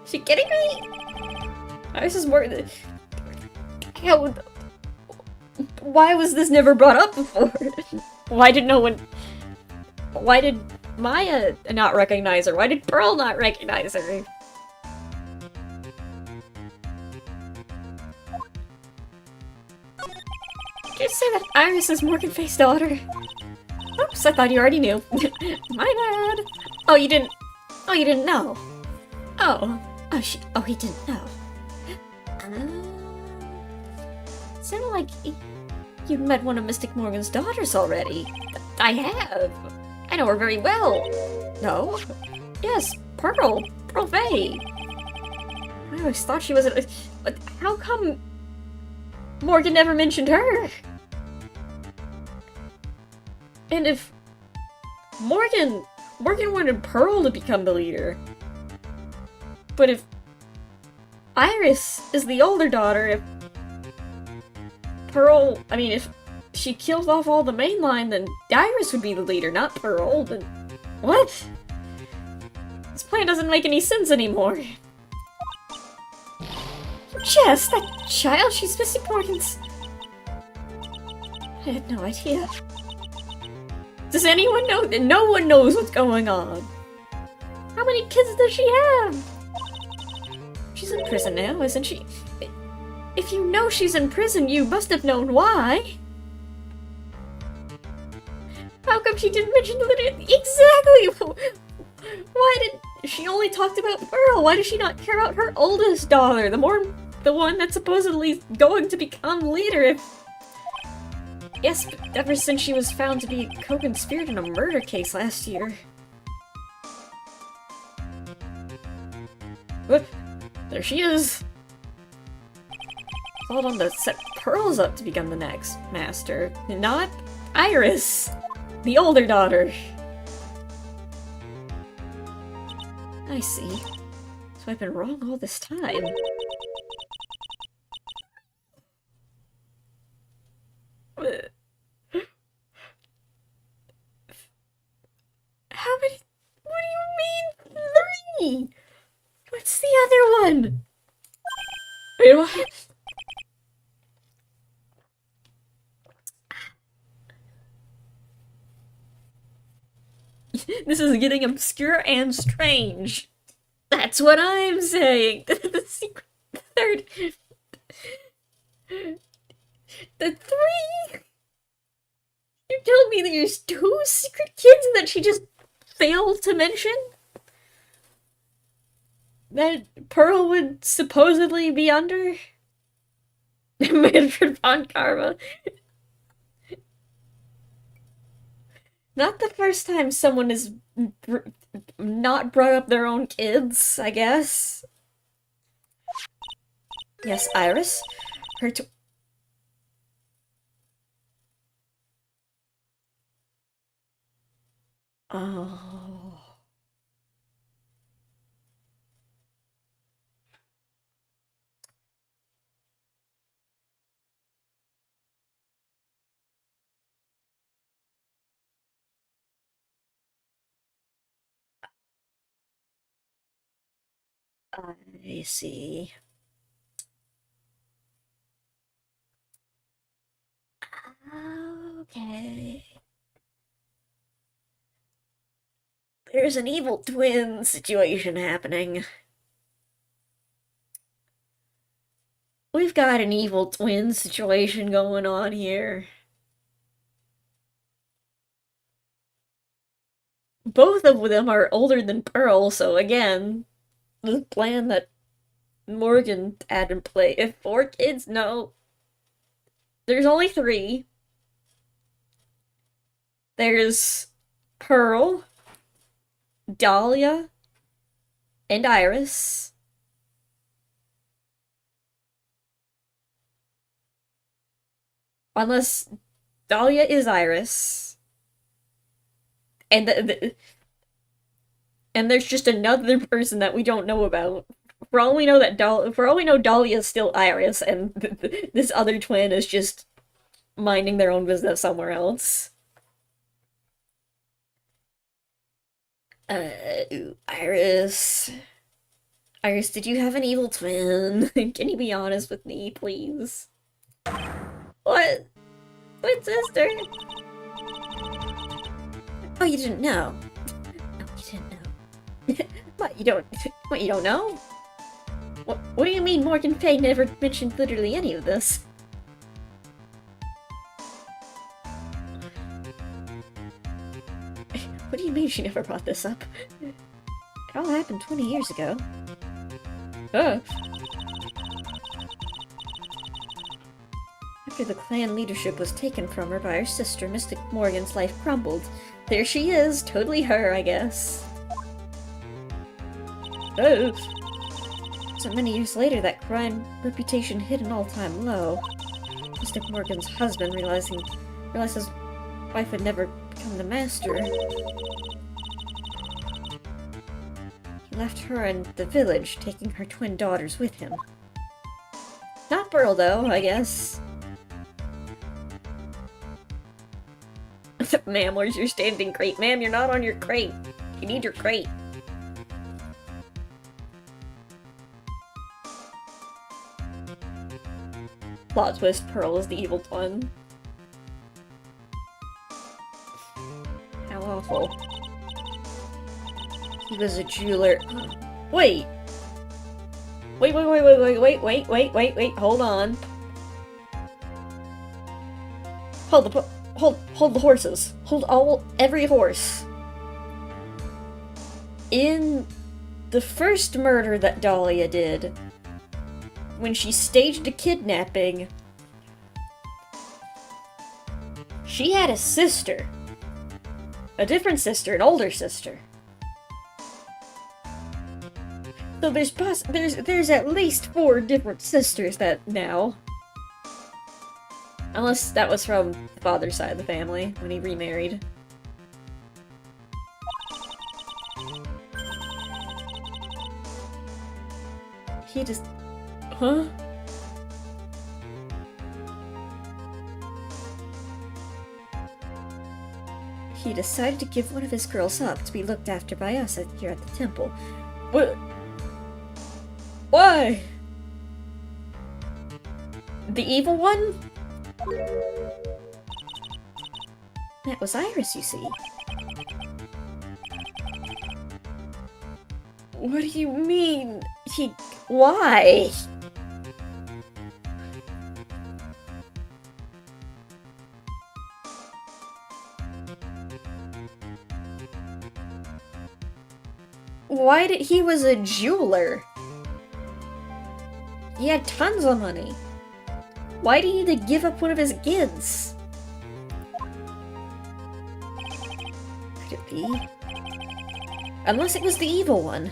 [SPEAKER 1] she kidding me? Iris is more... How... Why was this never brought up before? Why did no one... Why did Maya not recognize her? Why did Pearl not recognize her? Did you say that Iris is Morgan Faye's daughter? Oops, I thought you already knew. My bad. Oh, you didn't... Oh, you didn't know. Oh. Oh, he didn't know. It sounded like you'd met one of Mystic Morgan's daughters already. I have. I know her very well. No? Yes, Pearl. Pearl Faye. I always thought she was a... How come Morgan never mentioned her? And if Morgan wanted Pearl to become the leader, but if Iris is the older daughter, if Pearl, I mean, if she kills off all the main line, then Iris would be the leader, not Pearl. Then what? This plan doesn't make any sense anymore. Jess, that child, she's Mystic Morgan's. I had no idea. Does anyone know? No one knows what's going on. How many kids does she have? She's in prison now, isn't she? If you know she's in prison, you must have known why. How come she didn't mention the... Exactly! Why did... She only talked about Pearl. Why does she not care about her oldest daughter? The more the one that's supposedly going to become leader if... Yes, ever since she was found to be co-conspirator in a murder case last year. Whoop! There she is! It's all on to set Pearls up to become the next master, not Iris, the older daughter. I see. So I've been wrong all this time. How many? What do you mean 3? What's the other one? Wait, what? This is getting obscure and strange. That's what I'm saying. The secret third. The 3. You're telling me that there's 2 secret kids that she just failed to mention? That Pearl would supposedly be under? Manfred von Karma. Not the first time someone has not brought up their own kids, I guess. Yes, Iris. Her Oh. I see. Okay. There's an evil twin situation happening. We've got an evil twin situation going on here. Both of them are older than Pearl, so again, the plan that Morgan had in play. If 4 kids, no. There's only 3. There's Pearl, Dahlia, and Iris. Unless Dahlia is Iris. And and there's just another person that we don't know about. For all we know, Dahlia is still Iris, and this other twin is just minding their own business somewhere else. Iris. Iris, did you have an evil twin? Can you be honest with me, please? What? What, sister? Oh, you didn't know? No, you didn't know. What, you don't know? What do you mean Morgan Fay never mentioned literally any of this? What do you mean she never brought this up? It all happened 20 years ago. After the clan leadership was taken from her by her sister, Mystic Morgan's life crumbled. There she is, totally her, I guess. Oh. So many years later, that crime reputation hit an all-time low. Mystic Morgan's husband realized his wife had never become the master. He left her in the village, taking her twin daughters with him. Not Pearl, though, I guess. Ma'am, where's your standing crate? Ma'am, you're not on your crate. You need your crate. Plot twist, Pearl is the evil twin. How awful. He was a jeweler. Wait! Wait, hold on. Hold the horses. Hold every horse. In the first murder that Dahlia did, when she staged a kidnapping, she had a sister. A different sister, an older sister. So there's at least 4 different sisters that now. Unless that was from the father's side of the family, when he remarried. He just... Huh? He decided to give one of his girls up to be looked after by us here at the temple. What? Why? The evil one? That was Iris, you see. What do you mean? Why? He was a jeweler. He had tons of money. Why do you need to give up one of his kids? Could it be? Unless it was the evil one.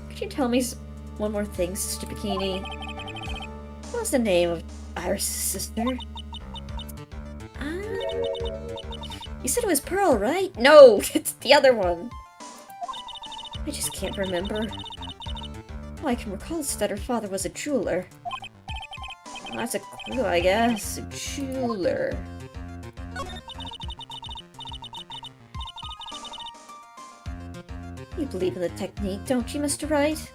[SPEAKER 1] Could you tell me one more thing, Sister Bikini? What was the name of Iris' sister? You said it was Pearl, right? No, it's the other one. I just can't remember. All I can recall is that her father was a jeweler. Well, that's a clue, I guess. A jeweler. You believe in the technique, don't you, Mr. Wright?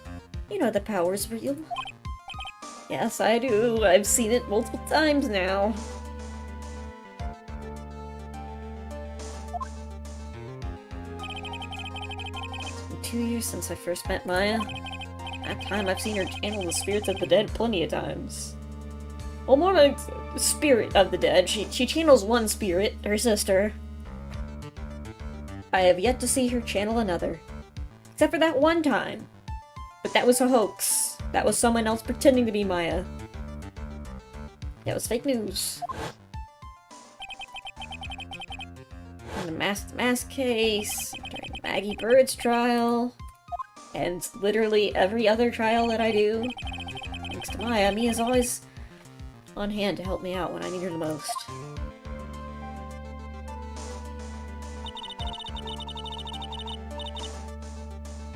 [SPEAKER 1] You know the power's real. Yes, I do. I've seen it multiple times now. It's been 2 years since I first met Maya. That time I've seen her channel the spirits of the dead plenty of times. Well, more like spirit of the dead. She channels one spirit, her sister. I have yet to see her channel another. Except for that one time. But that was a hoax. That was someone else pretending to be Maya. That was fake news. And the mask case, during Maggie Bird's trial, and literally every other trial that I do. Thanks to Maya, Mia's always on hand to help me out when I need her the most.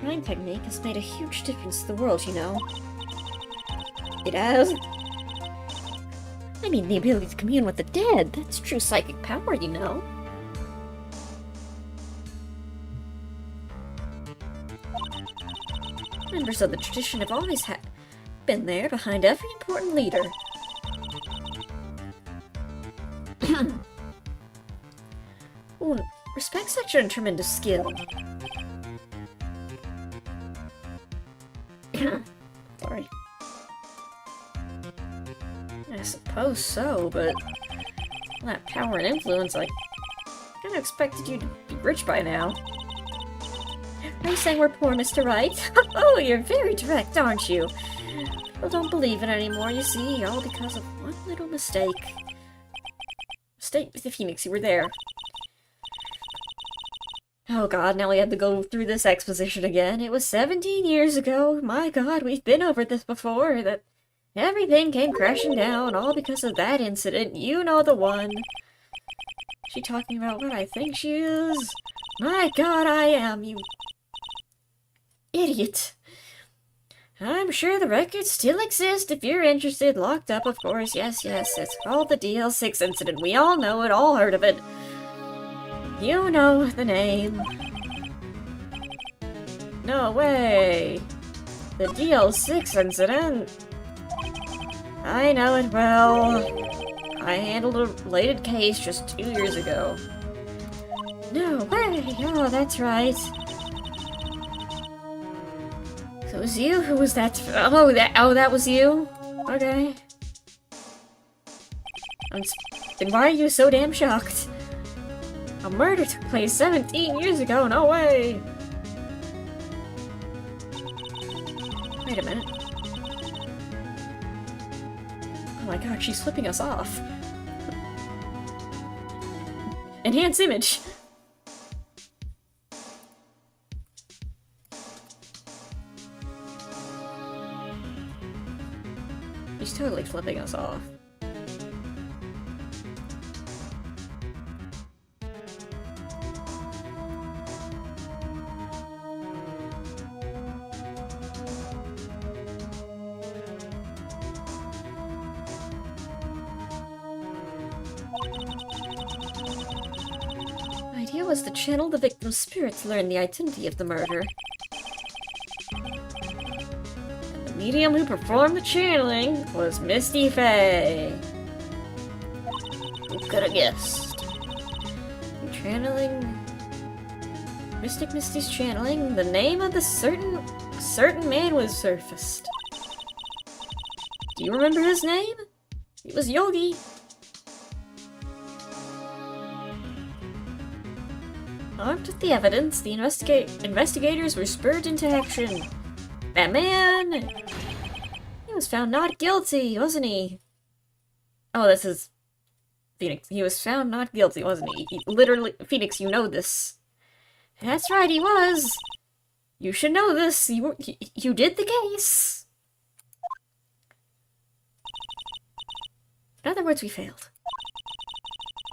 [SPEAKER 1] Drawing technique has made a huge difference to the world, you know. It has? I mean, the ability to commune with the dead. That's true psychic power, you know. Members of the tradition have always been there behind every important leader. Ooh, respect such a tremendous skill. Sorry. I suppose so, but that power and influence, I kinda expected you to be rich by now. Are you saying we're poor, Mr. Wright? Oh, you're very direct, aren't you? People don't believe it anymore, you see, all because of one little mistake. Mistake with the Phoenix, you were there. Oh god, now we have to go through this exposition again. It was 17 years ago. My god, we've been over this before. That everything came crashing down, all because of that incident. You know the one. She talking about what I think she is? My god, I am, you idiot. I'm sure the records still exist if you're interested. Locked up, of course. Yes, it's called the DL6 incident. We all know it, all heard of it. You know the name. No way. The DL6 incident? I know it well. I handled a related case just 2 years ago. No way. Oh, that's right. So it was you? Who was that? Oh, that was you? Okay. Then why are you so damn shocked? A murder took place 17 years ago, no way! Wait a minute. my god, she's flipping us off. Enhance image! She's totally flipping us off. The idea was to channel the victim's spirit to learn the identity of the murder. And the medium who performed the channeling was Misty Faye. Who could have guessed? Channeling... Mystic Misty's channeling, the name of the certain man was surfaced. Do you remember his name? It was Yogi. Armed with the evidence, the investigators were spurred into action. That man! He was found not guilty, wasn't he? Oh, this is... Phoenix. He was found not guilty, wasn't he? Literally... Phoenix, you know this. That's right, he was! You should know this. You did the case. In other words, we failed.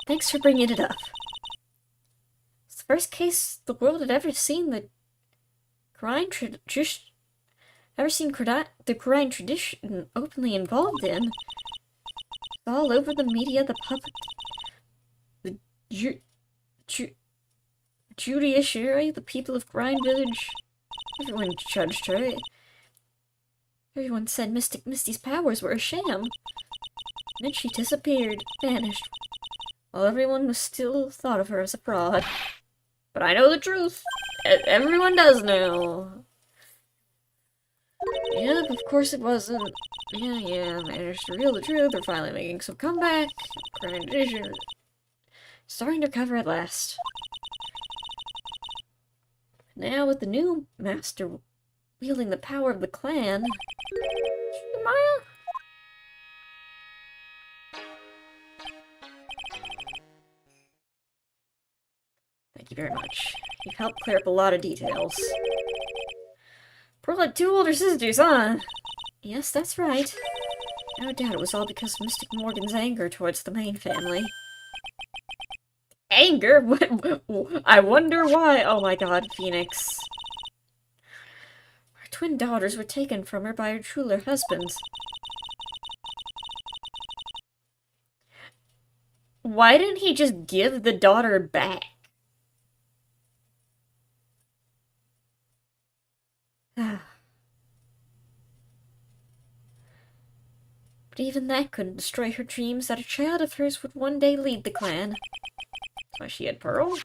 [SPEAKER 1] Thanks for bringing it up. It's the first case the world had ever seen the Quran tradition openly involved in. It's all over the media, the public, the judiciary, the people of Grind Village. Everyone judged her. Everyone said Misty's powers were a sham. Then she disappeared, vanished, while everyone was still thought of her as a fraud. But I know the truth. Everyone does now. Yep, of course it wasn't. Yeah, managed to reveal the truth. They're finally making some comeback. Grand Edition. Starting to recover at last. Now, with the new master wielding the power of the clan... Maya? Thank you very much. You've helped clear up a lot of details. Pearl had 2 older sisters, huh? Yes, that's right. No doubt it was all because of Mystic Morgan's anger towards the main family. Anger? I wonder why. Oh my god, Phoenix. Her twin daughters were taken from her by her jeweler husband. Why didn't he just give the daughter back? But even that couldn't destroy her dreams that a child of hers would one day lead the clan. That's why she had Pearl. It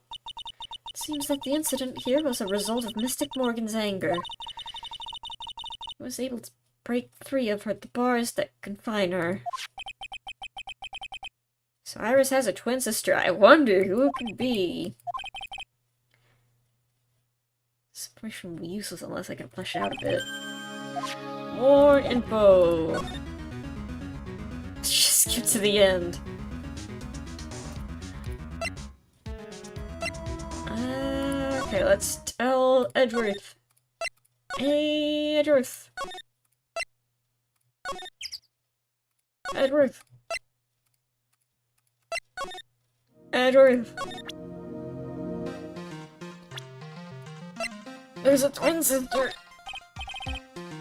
[SPEAKER 1] seems that the incident here was a result of Mystic Morgan's anger. He was able to break free of the bars that confine her. So Iris has a twin sister. I wonder who it could be. This information will be useless unless I can flesh it out a bit. More info! Let's just skip to the end. Okay, let's tell Edgeworth. Hey, Edgeworth. Edgeworth. Edgeworth. There's a twin sister.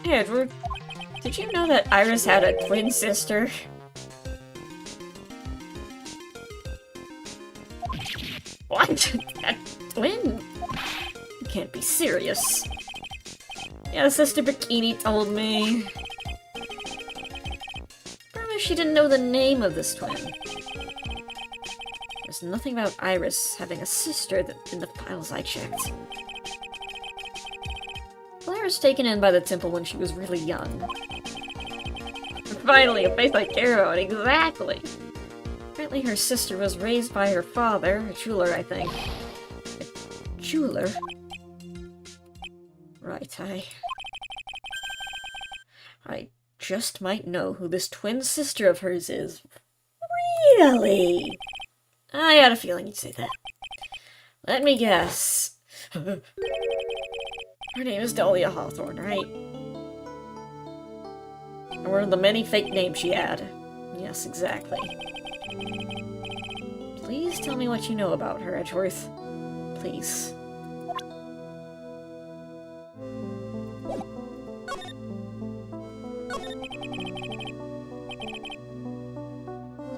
[SPEAKER 1] Hey, Edward. Did you know that Iris had a twin sister? What? A twin? You can't be serious. Yeah, Sister Bikini told me. Promise she didn't know the name of this twin. There's nothing about Iris having a sister in the files I checked. Claire was taken in by the temple when she was really young. Finally, a face I care about, exactly! Apparently her sister was raised by her father, a jeweler, I think. A jeweler? Right, I just might know who this twin sister of hers is. Really? I had a feeling you'd say that. Let me guess. Her name is Dahlia Hawthorne, right? Or the many fake names she had. Yes, exactly. Please tell me what you know about her, Edgeworth. Please.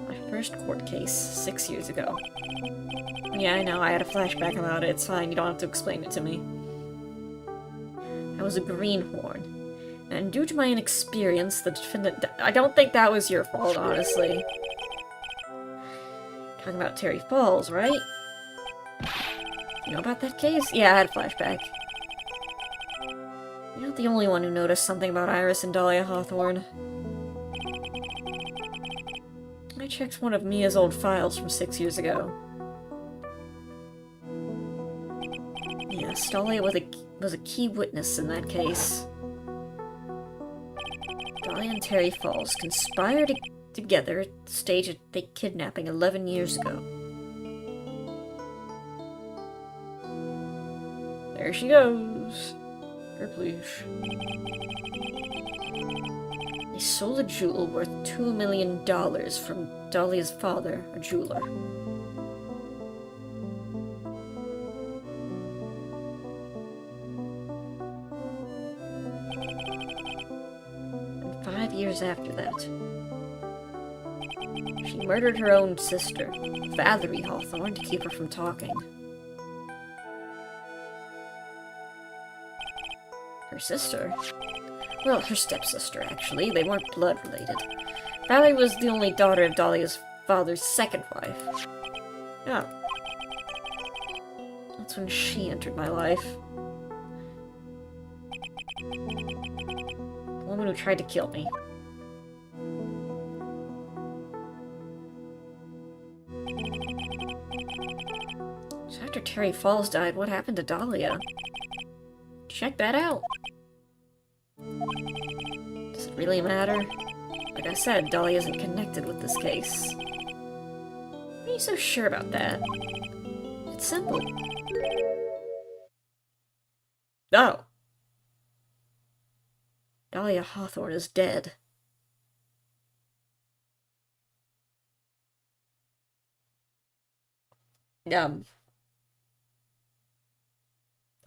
[SPEAKER 1] My first court case, 6 years ago. Yeah, I know, I had a flashback about it. It's fine, you don't have to explain it to me. I was a greenhorn. And due to my inexperience, the defendant... I don't think that was your fault, honestly. Talking about Terry Falls, right? You know about that case? Yeah, I had a flashback. You're not the only one who noticed something about Iris and Dahlia Hawthorne. I checked one of Mia's old files from 6 years ago. Yes, Dahlia was a key witness in that case. Dahlia and Terry Falls conspired together to stage a fake kidnapping 11 years ago. There she goes. Purplish. They sold a jewel worth $2 million from Dahlia's father, a jeweler. And 5 years after that, she murdered her own sister, Valerie Hawthorne, to keep her from talking. Her sister? Well, her stepsister, actually. They weren't blood-related. Valerie was the only daughter of Dahlia's father's second wife. Oh. That's when she entered my life. The woman who tried to kill me. So after Terry Falls died, what happened to Dahlia? Check that out. Does it really matter? Like I said, Dahlia isn't connected with this case. Why are you so sure about that? It's simple. Oh. Dahlia Hawthorne is dead.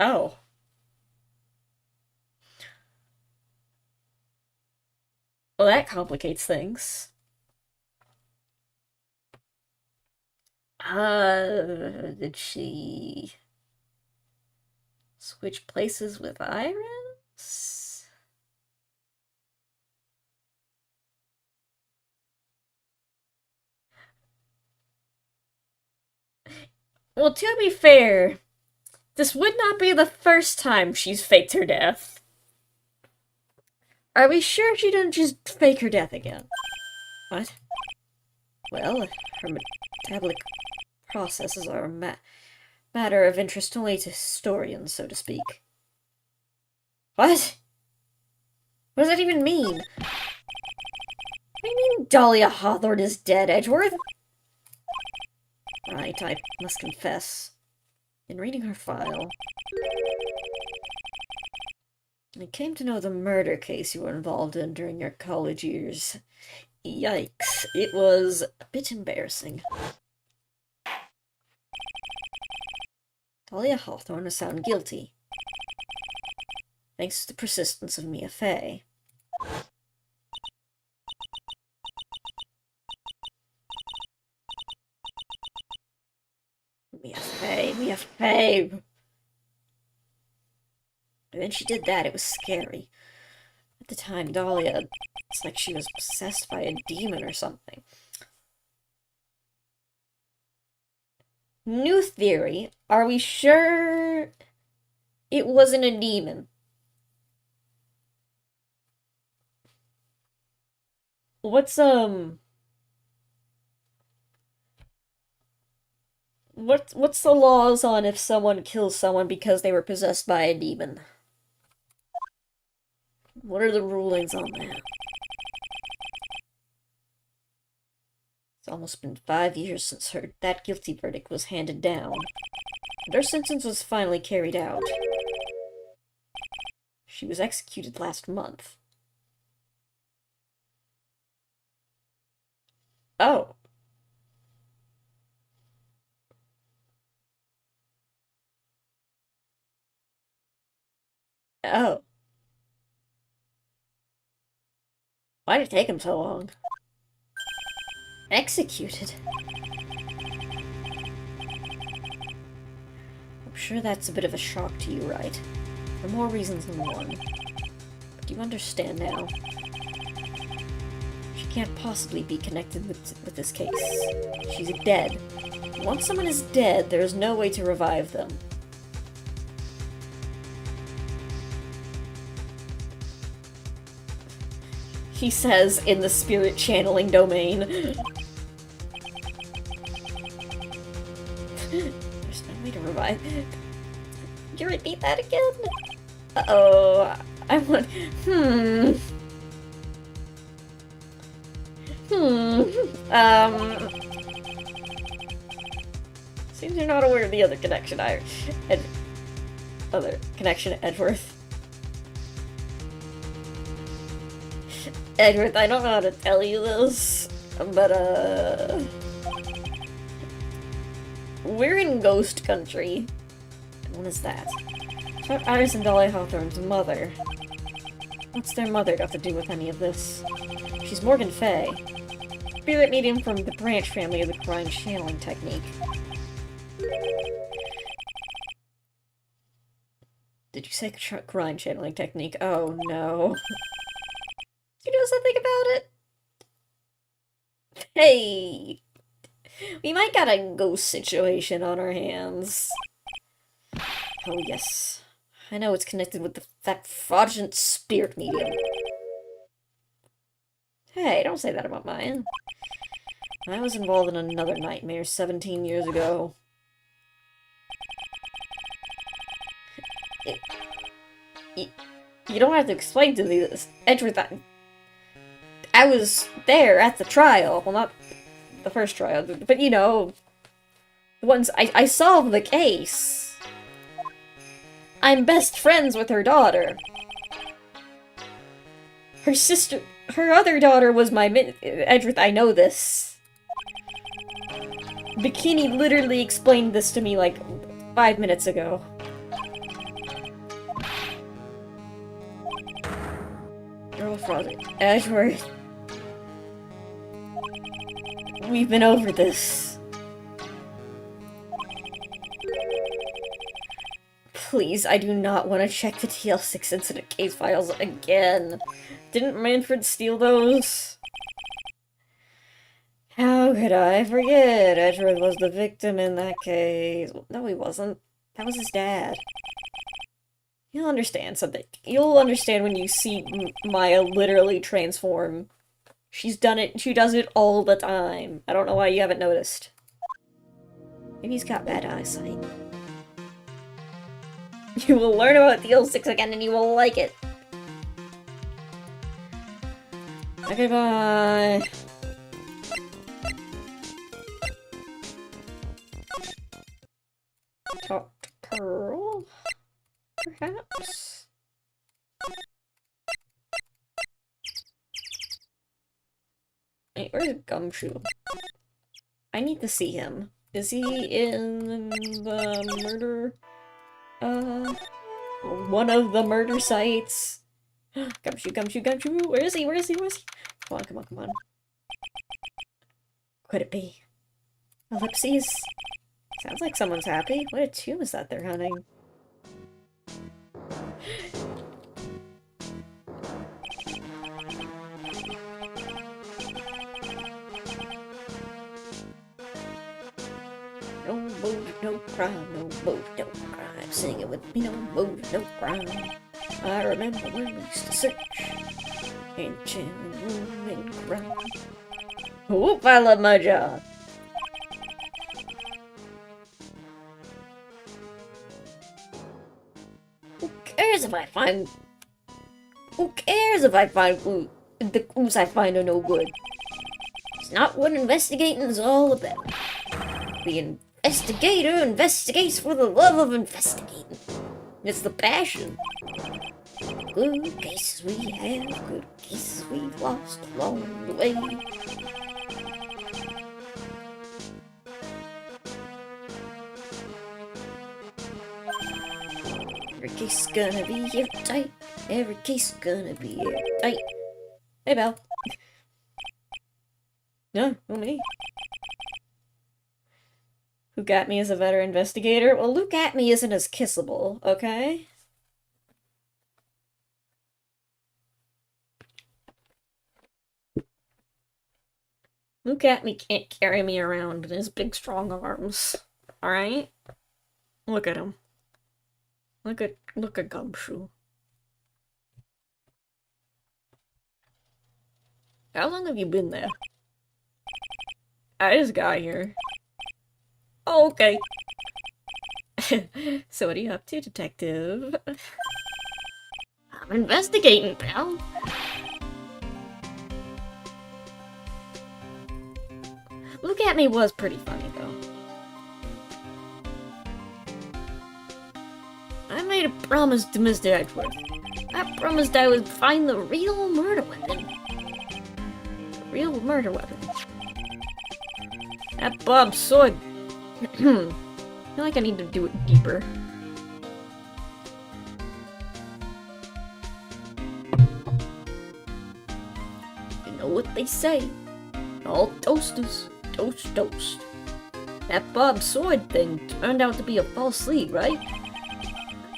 [SPEAKER 1] Oh. Well, that complicates things. Did she switch places with Iris? Well, to be fair, this would not be the first time she's faked her death. Are we sure she didn't just fake her death again? What? Well, her metabolic processes are a matter of interest only to historians, so to speak. What? What does that even mean? What do you mean Dahlia Hawthorne is dead, Edgeworth? Right, I must confess. In reading her file, I came to know the murder case you were involved in during your college years. Yikes, it was a bit embarrassing. Dahlia Hawthorne was found guilty, thanks to the persistence of Mia Fey. Mia Fey! And then she did that, it was scary. At the time, Dahlia, it's like she was possessed by a demon or something. New theory, are we sure it wasn't a demon? What's the laws on if someone kills someone because they were possessed by a demon? What are the rulings on that? almost been 5 years since that guilty verdict was handed down, and her sentence was finally carried out. She was executed last month. Oh. Oh. Why did it take him so long? Executed? I'm sure that's a bit of a shock to you, Wright? For more reasons than one. But do you understand now? She can't possibly be connected with this case. She's dead. Once someone is dead, there is no way to revive them. He says in the spirit channeling domain. There's no way to revive. Could you repeat that again? Uh-oh. I want... Seems you're not aware of the other connection, other connection, Edgeworth. Edgeworth, I don't know how to tell you this, but, we're in ghost country. What is that? About Iris and Dolly Hawthorne's mother. What's their mother got to do with any of this? She's Morgan Fay. Spirit medium from the branch family of the crime channeling technique. Did you say crime channeling technique? Oh no. You know something about it? Hey! We might got a ghost situation on our hands. Oh yes. I know it's connected with that fraudulent spirit medium. Hey, don't say that about mine. I was involved in another nightmare 17 years ago. You don't have to explain to me this. Edgeworth, I was there at the trial. Well, not the first trial, but you know, the ones I solved the case. I'm best friends with her daughter. Her sister, her other daughter was my Edgeworth, I know this. Bikini literally explained this to me like 5 minutes ago. Girl father, Edgeworth. We've been over this. Please, I do not want to check the TL6 incident case files again. Didn't Manfred steal those? How could I forget? Edgeworth was the victim in that case. No, he wasn't. That was his dad. You'll understand something. You'll understand when you see Maya literally transform. She's done it. She does it all the time. I don't know why you haven't noticed. Maybe he's got bad eyesight. You will learn about TL6 again and you will like it. Okay, bye. Talk to Pearl? Perhaps? Hey, where's Gumshoe? I need to see him. Is he in the murder? One of the murder sites? Gumshoe, Gumshoe, Gumshoe! Where is he? Where is he? Where is he? Come on, come on, come on. Could it be? Ellipses? Sounds like someone's happy. What a tomb is that they're hunting? No motive, no crime, no motive, no crime. Sing it with me, no motive, no crime. I remember when we used to search and challenge room and crime. Whoop, I love my job. Who cares if I find... Who cares if I find clues? The clues I find are no good. That's not what investigating is all about. The investigator investigates for the love of investigating. It's the passion. Good cases we have, good cases we've lost along the way. Every case is gonna be airtight. Every case is gonna be airtight. Hey, Belle. No, who me? Look at me as a better investigator? Well, look at me isn't as kissable, okay? Look at me can't carry me around in his big strong arms. Alright? Look at him. Look at Gumshoe. How long have you been there? I just got here. Oh, okay. So what are you up to, detective? I'm investigating, pal. Look at me was pretty funny, though. I made a promise to Mr. Edgeworth. I promised I would find the real murder weapon. The real murder weapon. That Bob's sword. I feel like I need to do it deeper. You know what they say. All toasters, toast, toast. That Bob's sword thing turned out to be a false lead, right?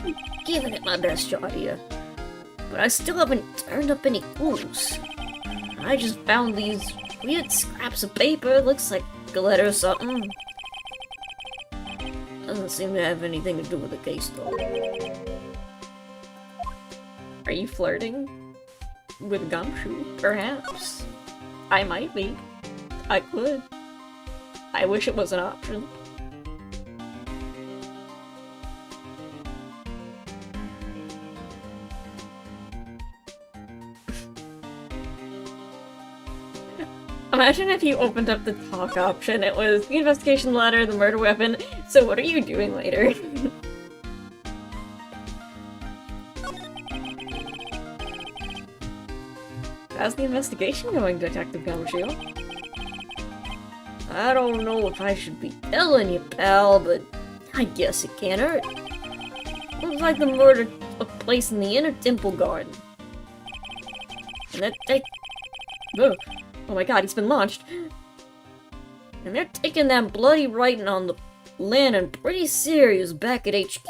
[SPEAKER 1] I'm giving it my best shot here. But I still haven't turned up any clues. I just found these weird scraps of paper. Looks like a letter or something. Doesn't seem to have anything to do with the case, though. Are you flirting with Gumshoe? Perhaps. I might be. I could. I wish it was an option. Imagine if you opened up the talk option, it was the investigation letter, the murder weapon, so what are you doing later? How's the investigation going, Detective Gumshoe? I don't know if I should be telling you, pal, but I guess it can't hurt. Looks like the murder took place in the inner temple garden. And Ugh. Oh my god, he's been launched. And they're taking that bloody writing on the lantern pretty serious back at HQ.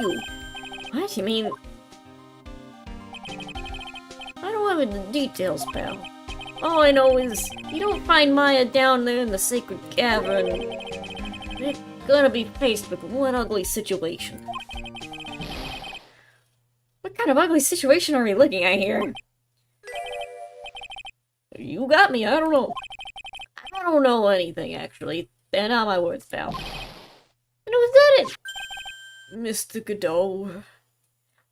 [SPEAKER 1] What? You mean... I don't have the details, pal. All I know is, you don't find Maya down there in the sacred cavern, they're gonna be faced with one ugly situation. What kind of ugly situation are we looking at here? You got me, I don't know. I don't know anything, actually. They're not my words, pal. And who did it? Mr. Godot.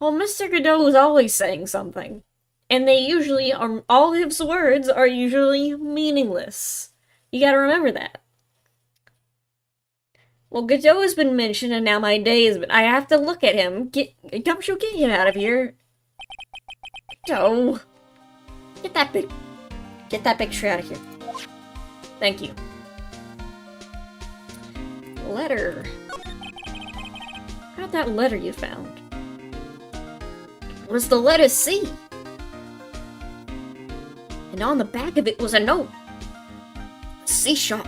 [SPEAKER 1] Well, Mr. Godot is always saying something. And they usually are, all his words are usually meaningless. You gotta remember that. Well, Godot has been mentioned, and now my day is... I have to look at him. Gumshoe, get him out of here. Godot. Get that picture out of here. Thank you. Letter. How'd that letter you found? What was the letter C? And on the back of it was a note. C sharp.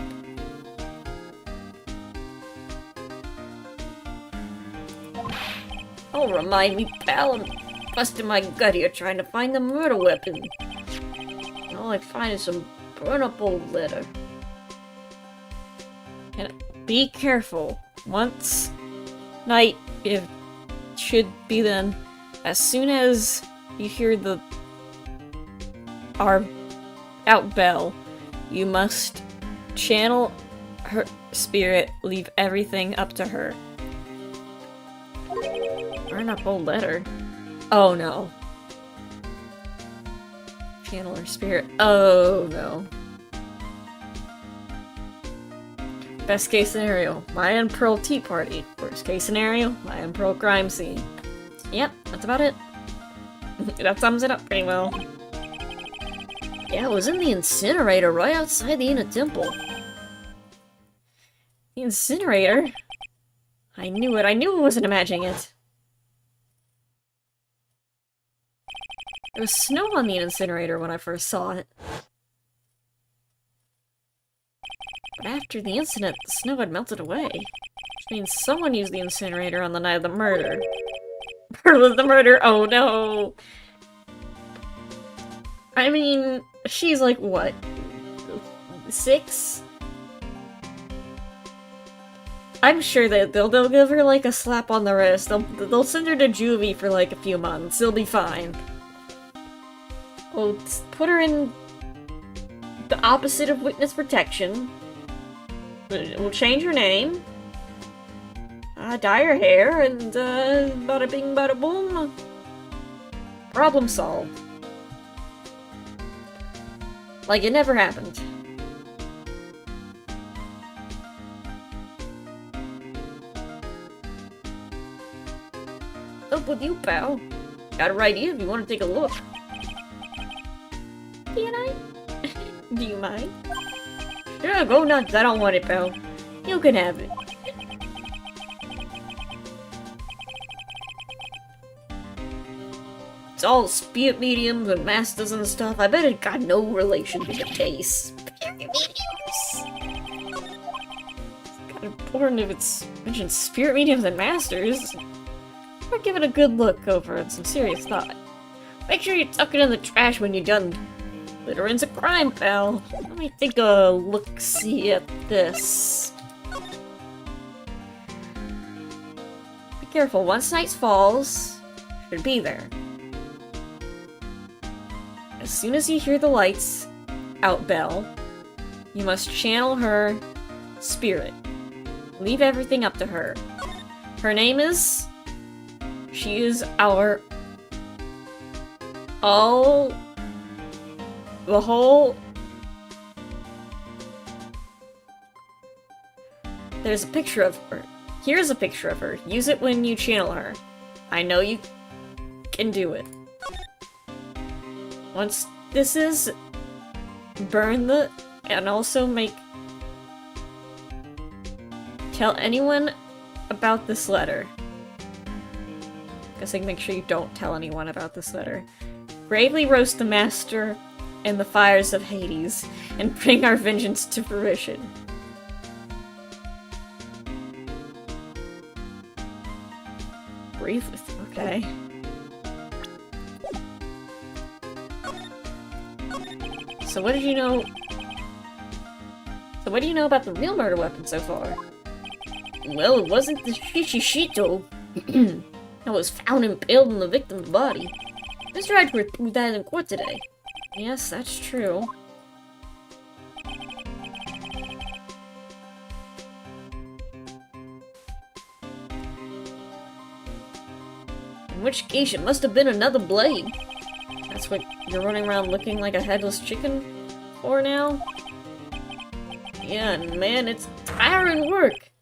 [SPEAKER 1] Oh, remind me, pal, I'm busting my gut here trying to find the murder weapon. All I find is some burn-up old letter. And be careful. Once night, it should be then. As soon as you hear our out bell, you must channel her spirit, leave everything up to her. Burn up old letter. Oh no. Channel her spirit. Oh no. Best case scenario, Maya and Pearl tea party. Worst case scenario, Maya and Pearl crime scene. Yep, that's about it. That sums it up pretty well. Yeah, it was in the incinerator right outside the Inner Temple. The incinerator? I knew it. I knew I wasn't imagining it. There was snow on the incinerator when I first saw it. But after the incident, the snow had melted away. Which means someone used the incinerator on the night of the murder. Was the murder? Oh no! I mean, she's like, what? 6? I'm sure that they'll give her like a slap on the wrist. They'll send her to juvie for like a few months. It'll be fine. We'll put her in the opposite of witness protection. We'll change her name. Dye her hair, and bada bing bada boom. Problem solved. Like it never happened. Up with you, pal. Got a right here if you want to take a look. Can I? Do you mind? Sure, go nuts. I don't want it, pal. You can have it. It's all spirit mediums and masters and stuff. I bet it got no relation to the case. Spirit mediums? It's kind of important if it's mentioned spirit mediums and masters. We're giving a good look over and some serious thought. Make sure you tuck it in the trash when you're done. Littering's a crime, pal. Let me take a look-see at this. Be careful, once night falls, should be there. As soon as you hear the lights out bell, you must channel her spirit. Leave everything up to her. Her name is... She is our... The whole... There's a picture of her. Here's a picture of her. Use it when you channel her. I know you can do it. Once this is... Burn the... And also make... Tell anyone about this letter. Guessing make sure you don't tell anyone about this letter. Bravely roast the master in the fires of Hades, and bring our vengeance to fruition. Briefly, okay. So what did you know? So what do you know about the real murder weapon so far? Well, it wasn't the Shishito. It was found impaled in the victim's body. Mr. Edward proved that in court today. Yes, that's true. In which case, it must have been another blade. That's what you're running around looking like a headless chicken for now? Yeah, and man, it's tiring work.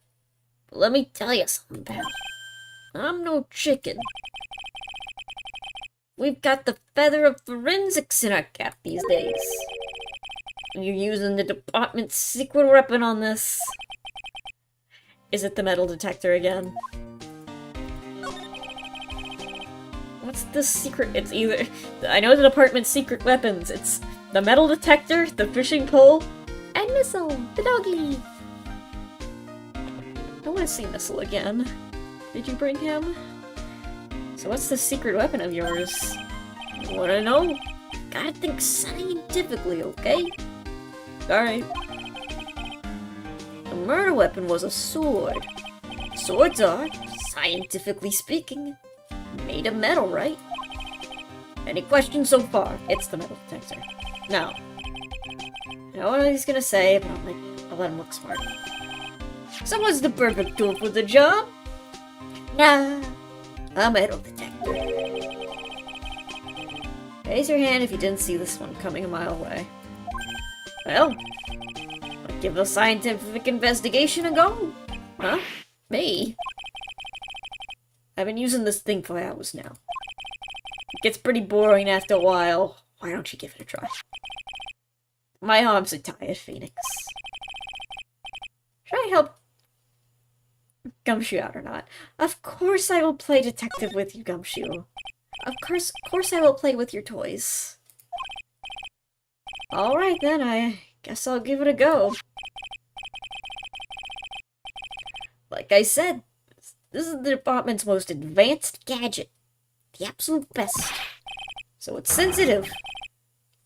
[SPEAKER 1] But let me tell you something, pal. I'm no chicken. We've got the feather of forensics in our cap these days. You're using the department's secret weapon on this. Is it the metal detector again? What's the secret? It's either... I know the department's secret weapons. It's the metal detector, the fishing pole, and Missile, the doggy. I want to see Missile again. Did you bring him? So what's the secret weapon of yours? You wanna know? Gotta think scientifically, okay? Alright. The murder weapon was a sword. Swords are, scientifically speaking, made of metal, right? Any questions so far? It's the metal detector. Now, I know what he's gonna say, but I'll let him look smart. So what's the perfect tool for the job? Nah. A metal detector. Raise your hand if you didn't see this one coming a mile away. Well, like Give a scientific investigation a go? Huh? Me? I've been using this thing for hours now. It gets pretty boring after a while. Why don't you give it a try? My arms are tired, Phoenix. Should I help Gumshoe out or not? Of course I will play detective with you, Gumshoe. Of course I will play with your toys. Alright then, I guess I'll give it a go. Like I said, this is the department's most advanced gadget. The absolute best. So it's sensitive. You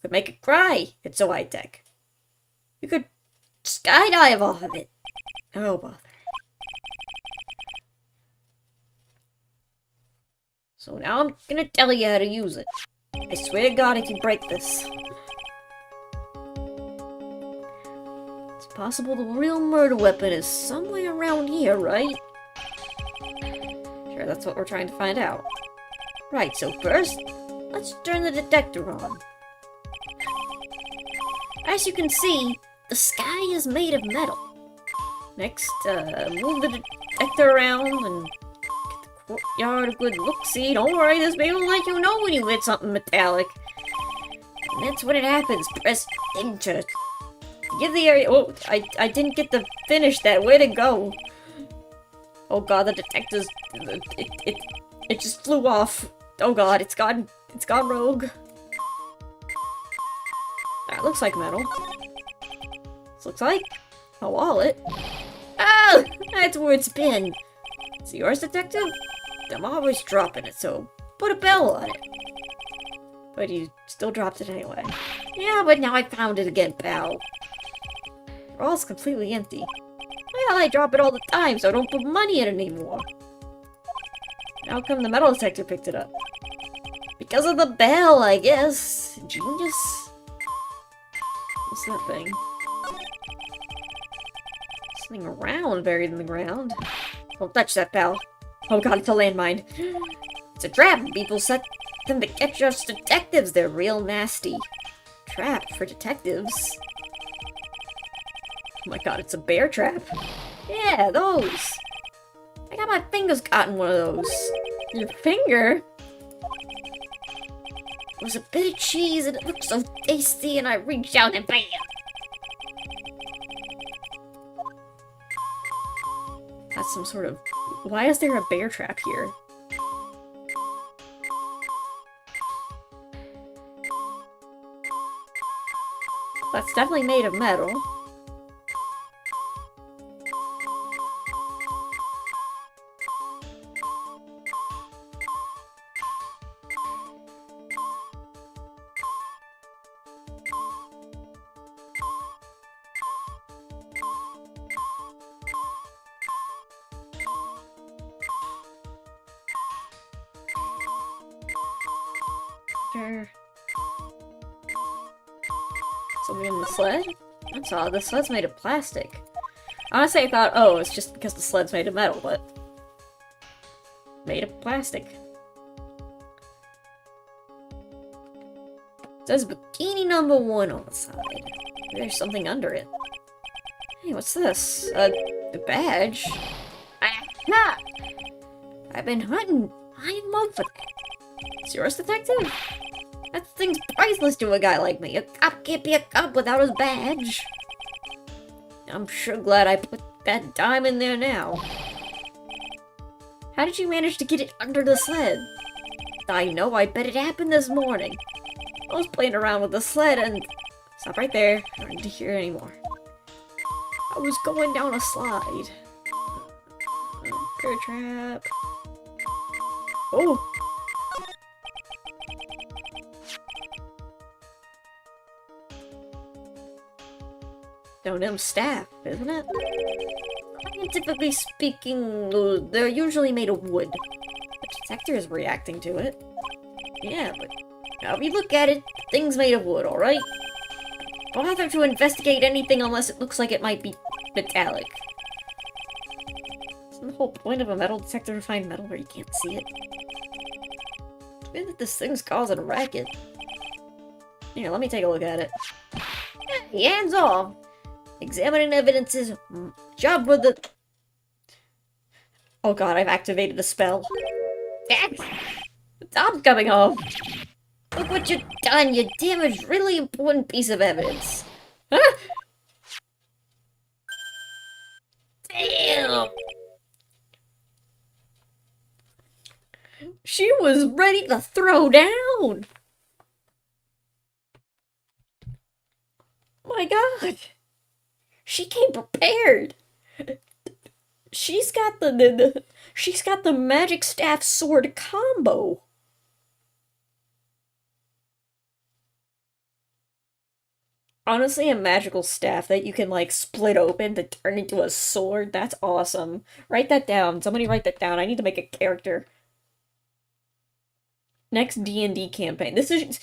[SPEAKER 1] could make it cry. It's so high-tech. You could skydive off of it. Oh, bother. So now I'm gonna tell you how to use it. I swear to God if you break this. It's possible the real murder weapon is somewhere around here, right? Sure, that's what we're trying to find out. Right, so first, let's turn the detector on. As you can see, the sky is made of metal. Next, move the detector around and get the courtyard a good look-see. Don't worry, this baby will let you know when you hit something metallic. And that's when it happens. Press enter. Give the area. Oh, I didn't get to finish that. Way to go. Oh god, the detector's. It just flew off. Oh god, it's gone rogue. That looks like metal. This looks like a wallet. Oh, that's where it's been. It's yours, detective? I'm always dropping it, so put a bell on it. But you still dropped it anyway. Yeah, but now I found it again, pal. Your wallet's completely empty. Well, I drop it all the time, so I don't put money in it anymore. How come the metal detector picked it up? Because of the bell, I guess. Genius. What's that thing? Something round buried in the ground. Don't touch that, pal. Oh god, it's a landmine. It's a trap. People set them to catch us detectives. They're real nasty. Trap for detectives? Oh my god, it's a bear trap. Yeah, those. I got my fingers caught in one of those. Your finger? It was a bit of cheese and it looked so tasty and I reached out and bam! That's some sort of... Why is there a bear trap here? That's definitely made of metal. Something in the sled? That's odd. The sled's made of plastic. Honestly, I thought, oh, it's just because the sled's made of metal, but... made of plastic. It says bikini number 1 on the side. Maybe there's something under it. Hey, what's this? A badge? Ah! I've been hunting 9 months for that. It's yours, detective? That thing's priceless to a guy like me. A cop can't be a cop without his badge. I'm sure glad I put that dime in there now. How did you manage to get it under the sled? I know, I bet it happened this morning. I was playing around with the sled and... Stop right there. I don't need to hear anymore. I was going down a slide. Bear trap. Oh! Stoneham staff, isn't it? Scientifically speaking, they're usually made of wood. The detector is reacting to it. Yeah, but now if you look at it, the thing's made of wood, alright? Don't bother to investigate anything unless it looks like it might be metallic. Isn't the whole point of a metal detector to find metal where you can't see it? It's weird that this thing's causing a racket. Here, let me take a look at it. Hey, hands off! Examining evidence is job with the... Oh god, I've activated a spell. I'm coming home. Look what you've done. You damaged really important piece of evidence. Huh? Damn. She was ready to throw down. My god. She came prepared. She's got she's got the magic staff sword combo. Honestly, a magical staff that you can, like, split open to turn into a sword, that's awesome. Write that down. Somebody write that down. I need to make a character. Next D&D campaign. This is...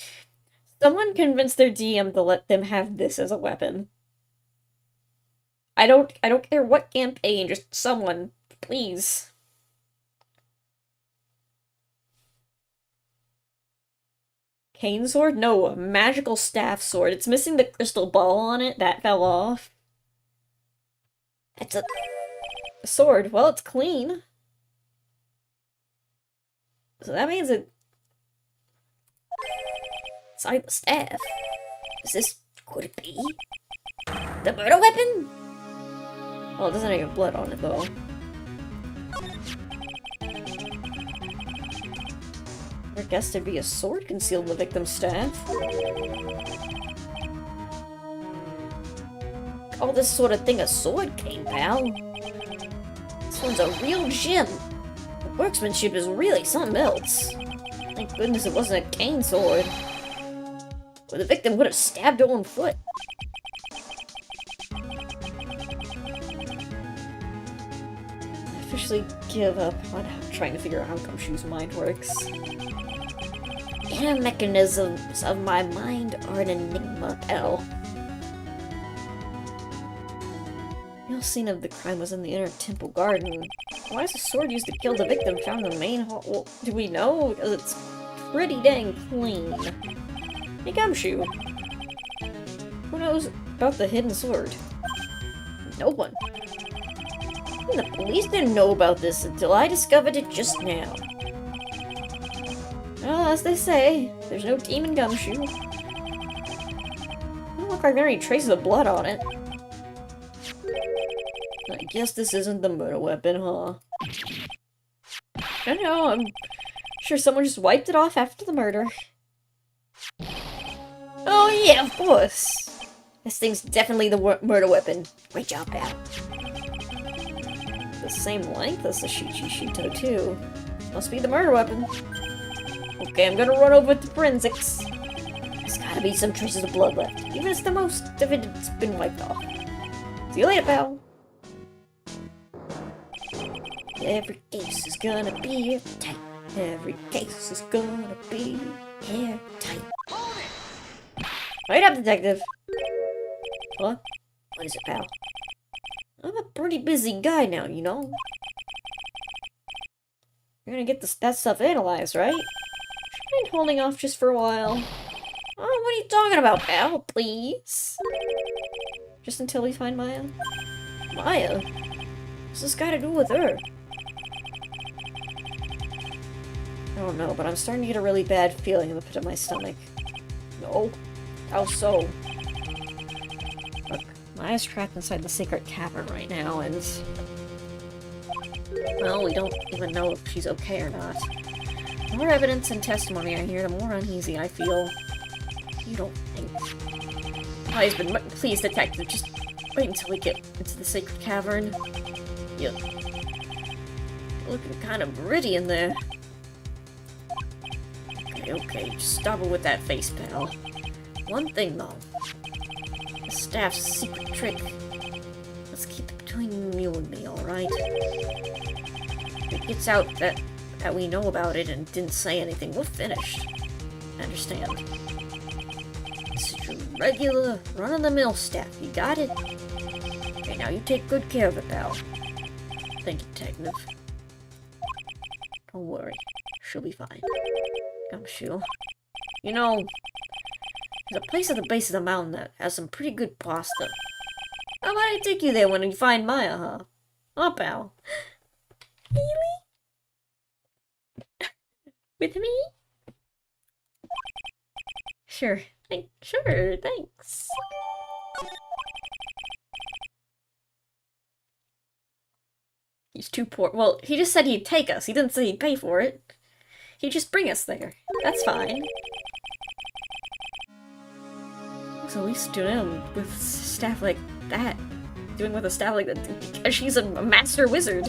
[SPEAKER 1] Someone convinced their DM to let them have this as a weapon. I don't care what campaign, just someone, please. Cane sword? No, a magical staff sword. It's missing the crystal ball on it. That fell off. It's a sword. Well, it's clean. So that means it... Inside the staff. Is this... Could it be? The murder weapon? Well, it doesn't have blood on it, though. I guess there'd be a sword concealed in the victim's staff. Call this sort of thing a sword cane, pal. This one's a real gem. The workmanship is really something else. Thank goodness it wasn't a cane sword. Or the victim would have stabbed her own foot. I officially give up on trying to figure out how Gumshoe's mind works. Inner mechanisms of my mind are an enigma, pal. Real scene of the crime was in the inner temple garden. Why is the sword used to kill the victim found in the main hall? Well, do we know? Because it's pretty dang clean. Hey, Gumshoe. Who knows about the hidden sword? No one. Even the police didn't know about this until I discovered it just now. Well, as they say, there's no team in Gumshoe. Doesn't look like there are any traces of blood on it. I guess this isn't the murder weapon, huh? I don't know, I'm sure someone just wiped it off after the murder. Oh yeah, of course! This thing's definitely the murder weapon. Great job, pal. The same length as the Shito, too. Must be the murder weapon. Okay, I'm gonna run over to forensics. There's gotta be some traces of blood left, even if the most of it's been wiped off. See you later, pal. Every case is gonna be airtight. Every case is gonna be airtight. Wait up, detective. What? What is it, pal? I'm a pretty busy guy now, you know. You're gonna get that stuff analyzed, right? Mind holding off just for a while? Oh, what are you talking about, pal? Please? Just until we find Maya? Maya? What's this got to do with her? I don't know, but I'm starting to get a really bad feeling in the pit of my stomach. No? How so? Look, Maya's trapped inside the secret cavern right now, and... well, we don't even know if she's okay or not. The more evidence and testimony I hear, the more uneasy I feel. You don't think... Maya's been... Please, detective, just wait until we get into the secret cavern. You're looking kind of gritty in there. Okay, just stop it with that face, pal. One thing, though. The staff's a secret trick. Let's keep it between you and me, alright? If it gets out that we know about it and didn't say anything, we're finished. I understand. This is your regular, run-of-the-mill staff. You got it? Okay, now you take good care of it, pal. Thank you, detective. Don't worry. She'll be fine. Gumshoe. You know, there's a place at the base of the mountain that has some pretty good pasta. How about I take you there when you find Maya, huh? Oh, pal. Really? With me? Sure. Sure, thanks. He's too poor. Well, he just said he'd take us. He didn't say he'd pay for it. He'd just bring us there. That's fine. So at least doing with staff like that. Doing with a staff like that. She's a master wizard.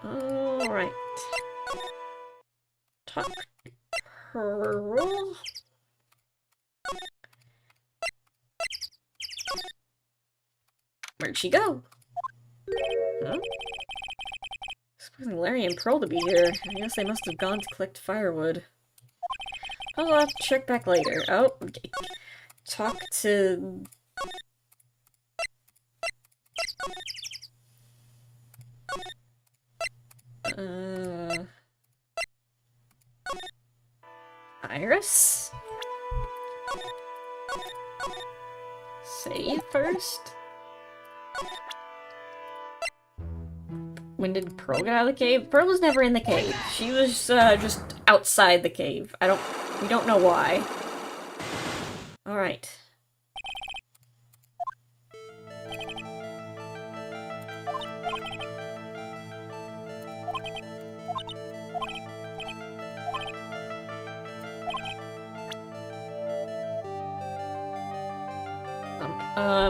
[SPEAKER 1] Alright. Talk her. Where'd she go? Huh? Expecting Larry and Pearl to be here. I guess they must have gone to collect firewood. I'll have to check back later. Oh, okay. Talk to... Iris? Save first? When did Pearl get out of the cave? Pearl was never in the cave. She was just outside the cave. We don't know why. Alright.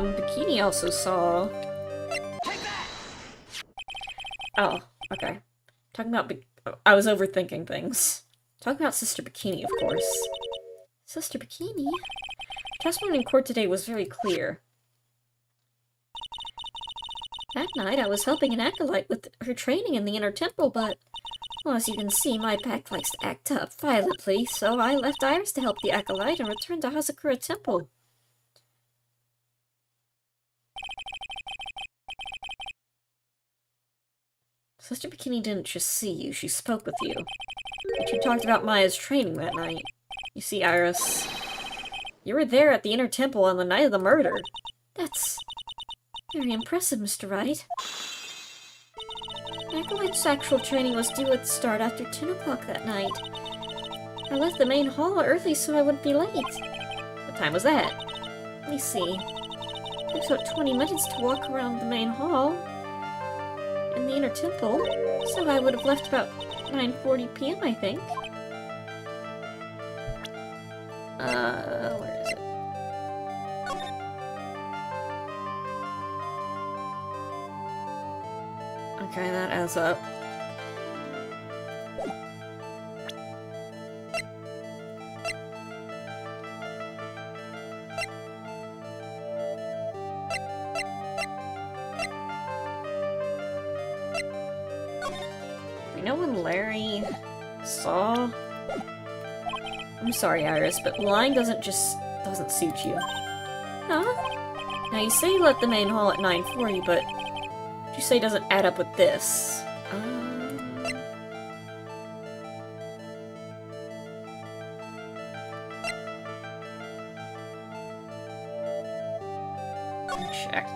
[SPEAKER 1] Bikini also saw... Oh, okay. Talking about I was overthinking things. Talking about Sister Bikini, of course. Sister Bikini? Testimony in court today was very clear. That night, I was helping an acolyte with her training in the inner temple, but... Well, as you can see, my pack likes to act up violently, so I left Iris to help the acolyte and returned to Hazakura Temple. Sister Bikini didn't just see you, she spoke with you. And she talked about Maya's training that night. You see, Iris, you were there at the inner temple on the night of the murder. That's very impressive, Mr. Wright. Acolyte's actual training was due at start after 10 o'clock that night. I left the main hall early so I wouldn't be late. What time was that? Let me see. It took about 20 minutes to walk around the main hall. In the inner temple, so I would have left about 9:40 p.m., I think. Where is it? Okay, that adds up. You know when Larry saw... I'm sorry, Iris, but lying doesn't suit you. Huh? Now you say you left the main hall at 9:40, but you say doesn't add up with this. Check.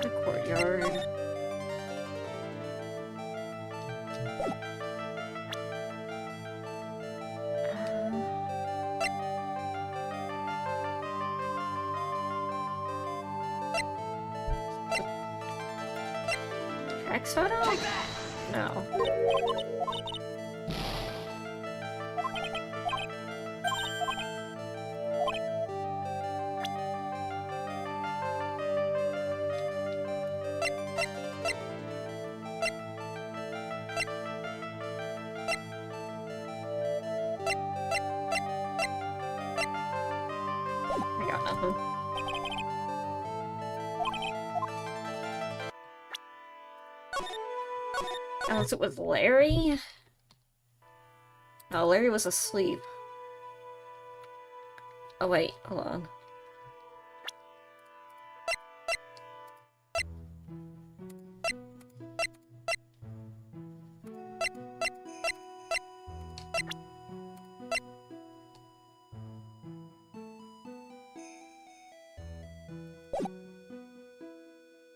[SPEAKER 1] The courtyard. Track photo? No. Unless it was Larry? Oh, Larry was asleep. Oh wait, hold on.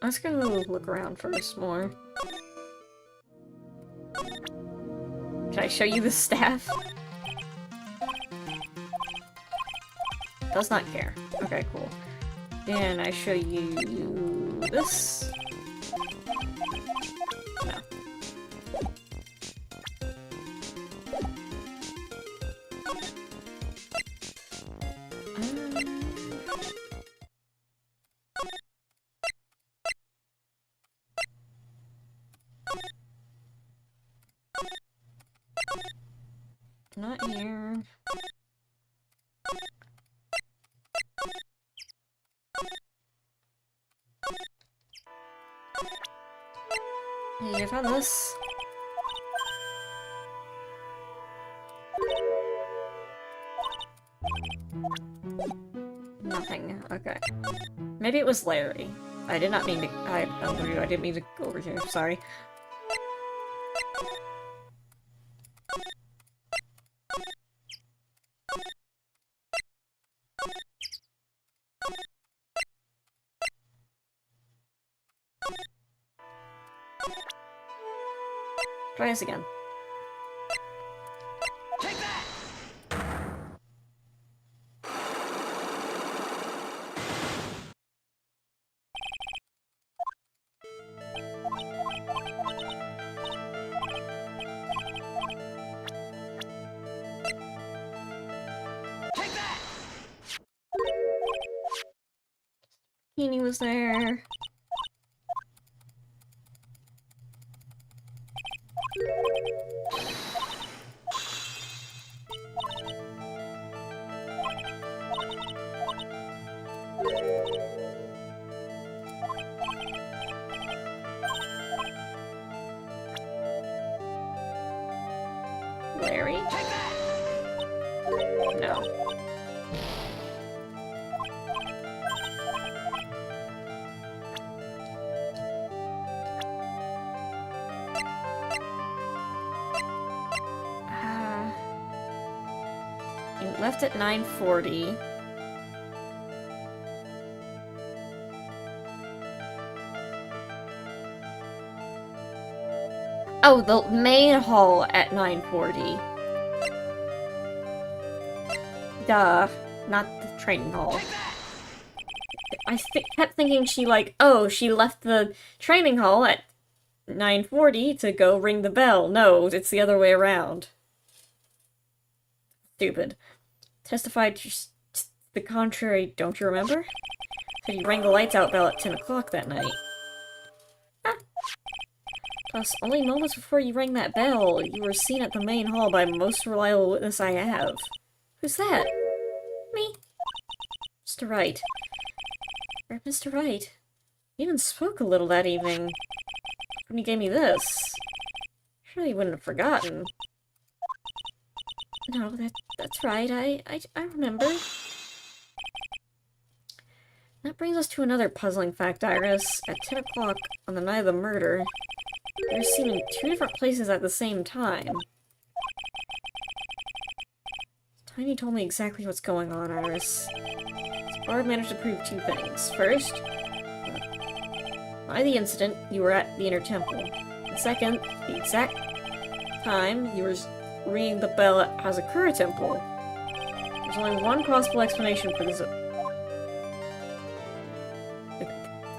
[SPEAKER 1] I'm just gonna look around first more. Can I show you the staff? Does not care. Okay, cool. Can I show you this? No. Not here. Hey, I found this. Nothing. Okay. Maybe it was Larry. I did not mean to. I didn't mean to go over here. Sorry. Try this again.
[SPEAKER 2] Take that! Take that!
[SPEAKER 1] Heaney was there. Larry?
[SPEAKER 2] Take that!
[SPEAKER 1] No. You left at 9:40. Oh, the main hall at 9:40. Duh, not the training hall. I kept thinking she she left the training hall at 9:40 to go ring the bell. No, it's the other way around. Stupid. Testified to the contrary, don't you remember? Said you rang the lights out bell at 10 o'clock that night. Ah. Plus, only moments before you rang that bell, you were seen at the main hall by most reliable witness I have. Who's that? Me. Mr. Wright. Mr. Wright. You even spoke a little that evening. When you gave me this. Surely you wouldn't have forgotten. No, that's right. I remember. That brings us to another puzzling fact, Iris. At 10 o'clock on the night of the murder, you were seen in 2 different places at the same time. Tiny told me exactly what's going on, Iris. Bard managed to prove 2 things. First, by the incident, you were at the Inner Temple. And second, the exact time you were ringing the bell at Hazakura Temple. There's only one possible explanation for this.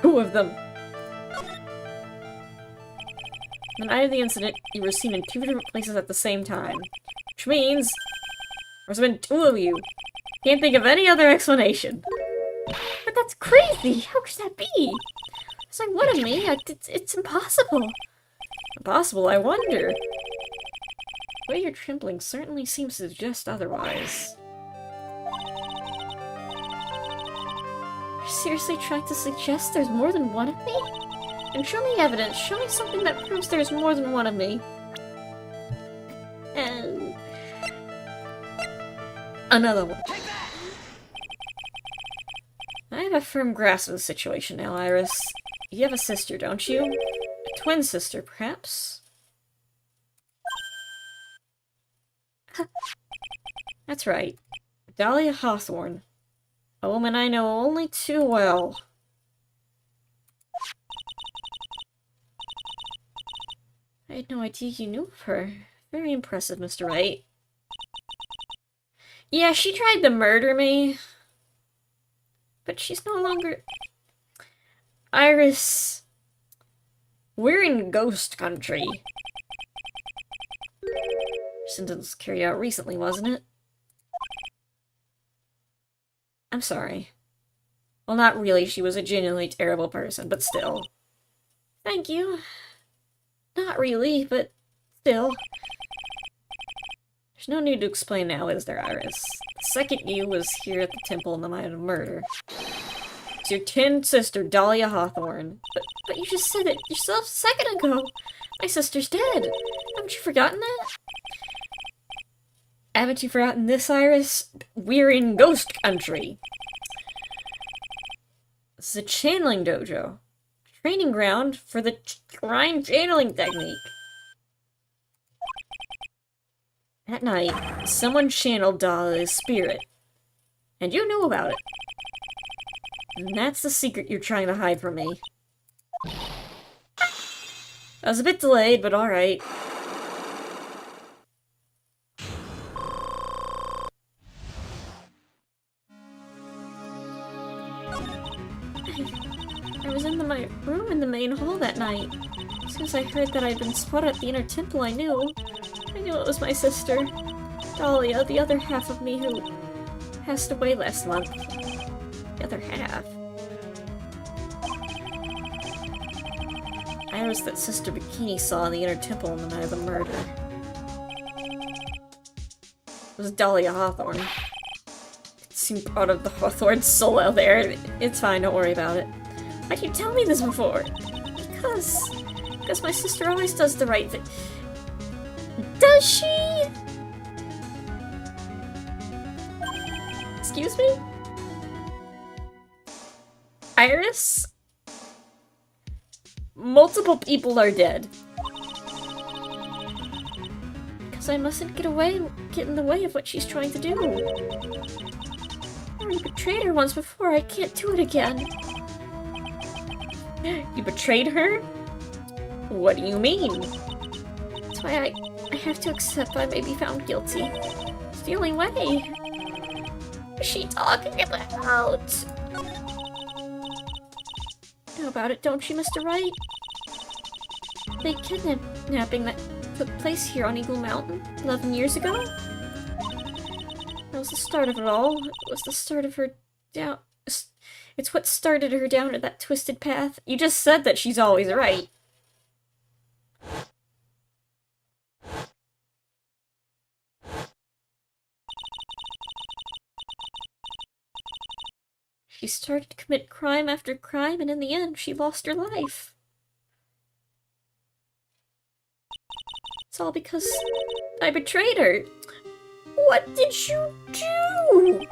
[SPEAKER 1] 2 of them. The night of the incident, you were seen in 2 different places at the same time. Which means there's been 2 of you. Can't think of any other explanation. But that's crazy! How could that be? It's like, what of me? It's impossible. Impossible, I wonder. The way you're trembling certainly seems to suggest otherwise. seriously trying to suggest there's more than one of me? And show me evidence. Show me something that proves there's more than one of me. And... another one. I have a firm grasp of the situation now, Iris. You have a sister, don't you? A twin sister, perhaps? That's right. Dahlia Hawthorne. A woman I know only too well. I had no idea you knew of her. Very impressive, Mr. Wright. Yeah, she tried to murder me. But she's no longer... Iris... We're in ghost country. Sentence was carried out recently, wasn't it? I'm sorry. Well, not really. She was a genuinely terrible person, but still. Thank you. Not really, but still. There's no need to explain now, is there, Iris? The second you was here at the temple in the night of murder. It's your twin sister, Dahlia Hawthorne. But you just said it yourself a second ago. My sister's dead. Haven't you forgotten that? Haven't you forgotten this, Iris? We're in ghost country. This is a channeling dojo. Training ground for the Rhine channeling technique. That night, someone channeled Dahlia's spirit. And you knew about it. And that's the secret you're trying to hide from me. I was a bit delayed, but alright. I was in my room in the main hall that night. As soon as I heard that I'd been spotted at the inner temple, I knew it was my sister, Dahlia, the other half of me who passed away last month. The other half. Iris that Sister Bikini saw in the inner temple on the night of the murder. It was Dahlia Hawthorne. It seemed part of the Hawthorne soul out there. It's fine, don't worry about it. Why'd you tell me this before? Because my sister always does the right thing. Does she? Excuse me? Iris? Multiple people are dead. Because I mustn't get in the way of what she's trying to do. I already betrayed her once before, I can't do it again. You betrayed her? What do you mean? That's why I have to accept I may be found guilty. It's the only way. What is she talking about? You know about it, don't you, Mr. Wright? The kidnapping that took place here on Eagle Mountain 11 years ago? That was the start of it all. It was the start of her down... It's what started her down that twisted path. You just said that she's always right. She started to commit crime after crime, and in the end, she lost her life. It's all because I betrayed her. What did you do?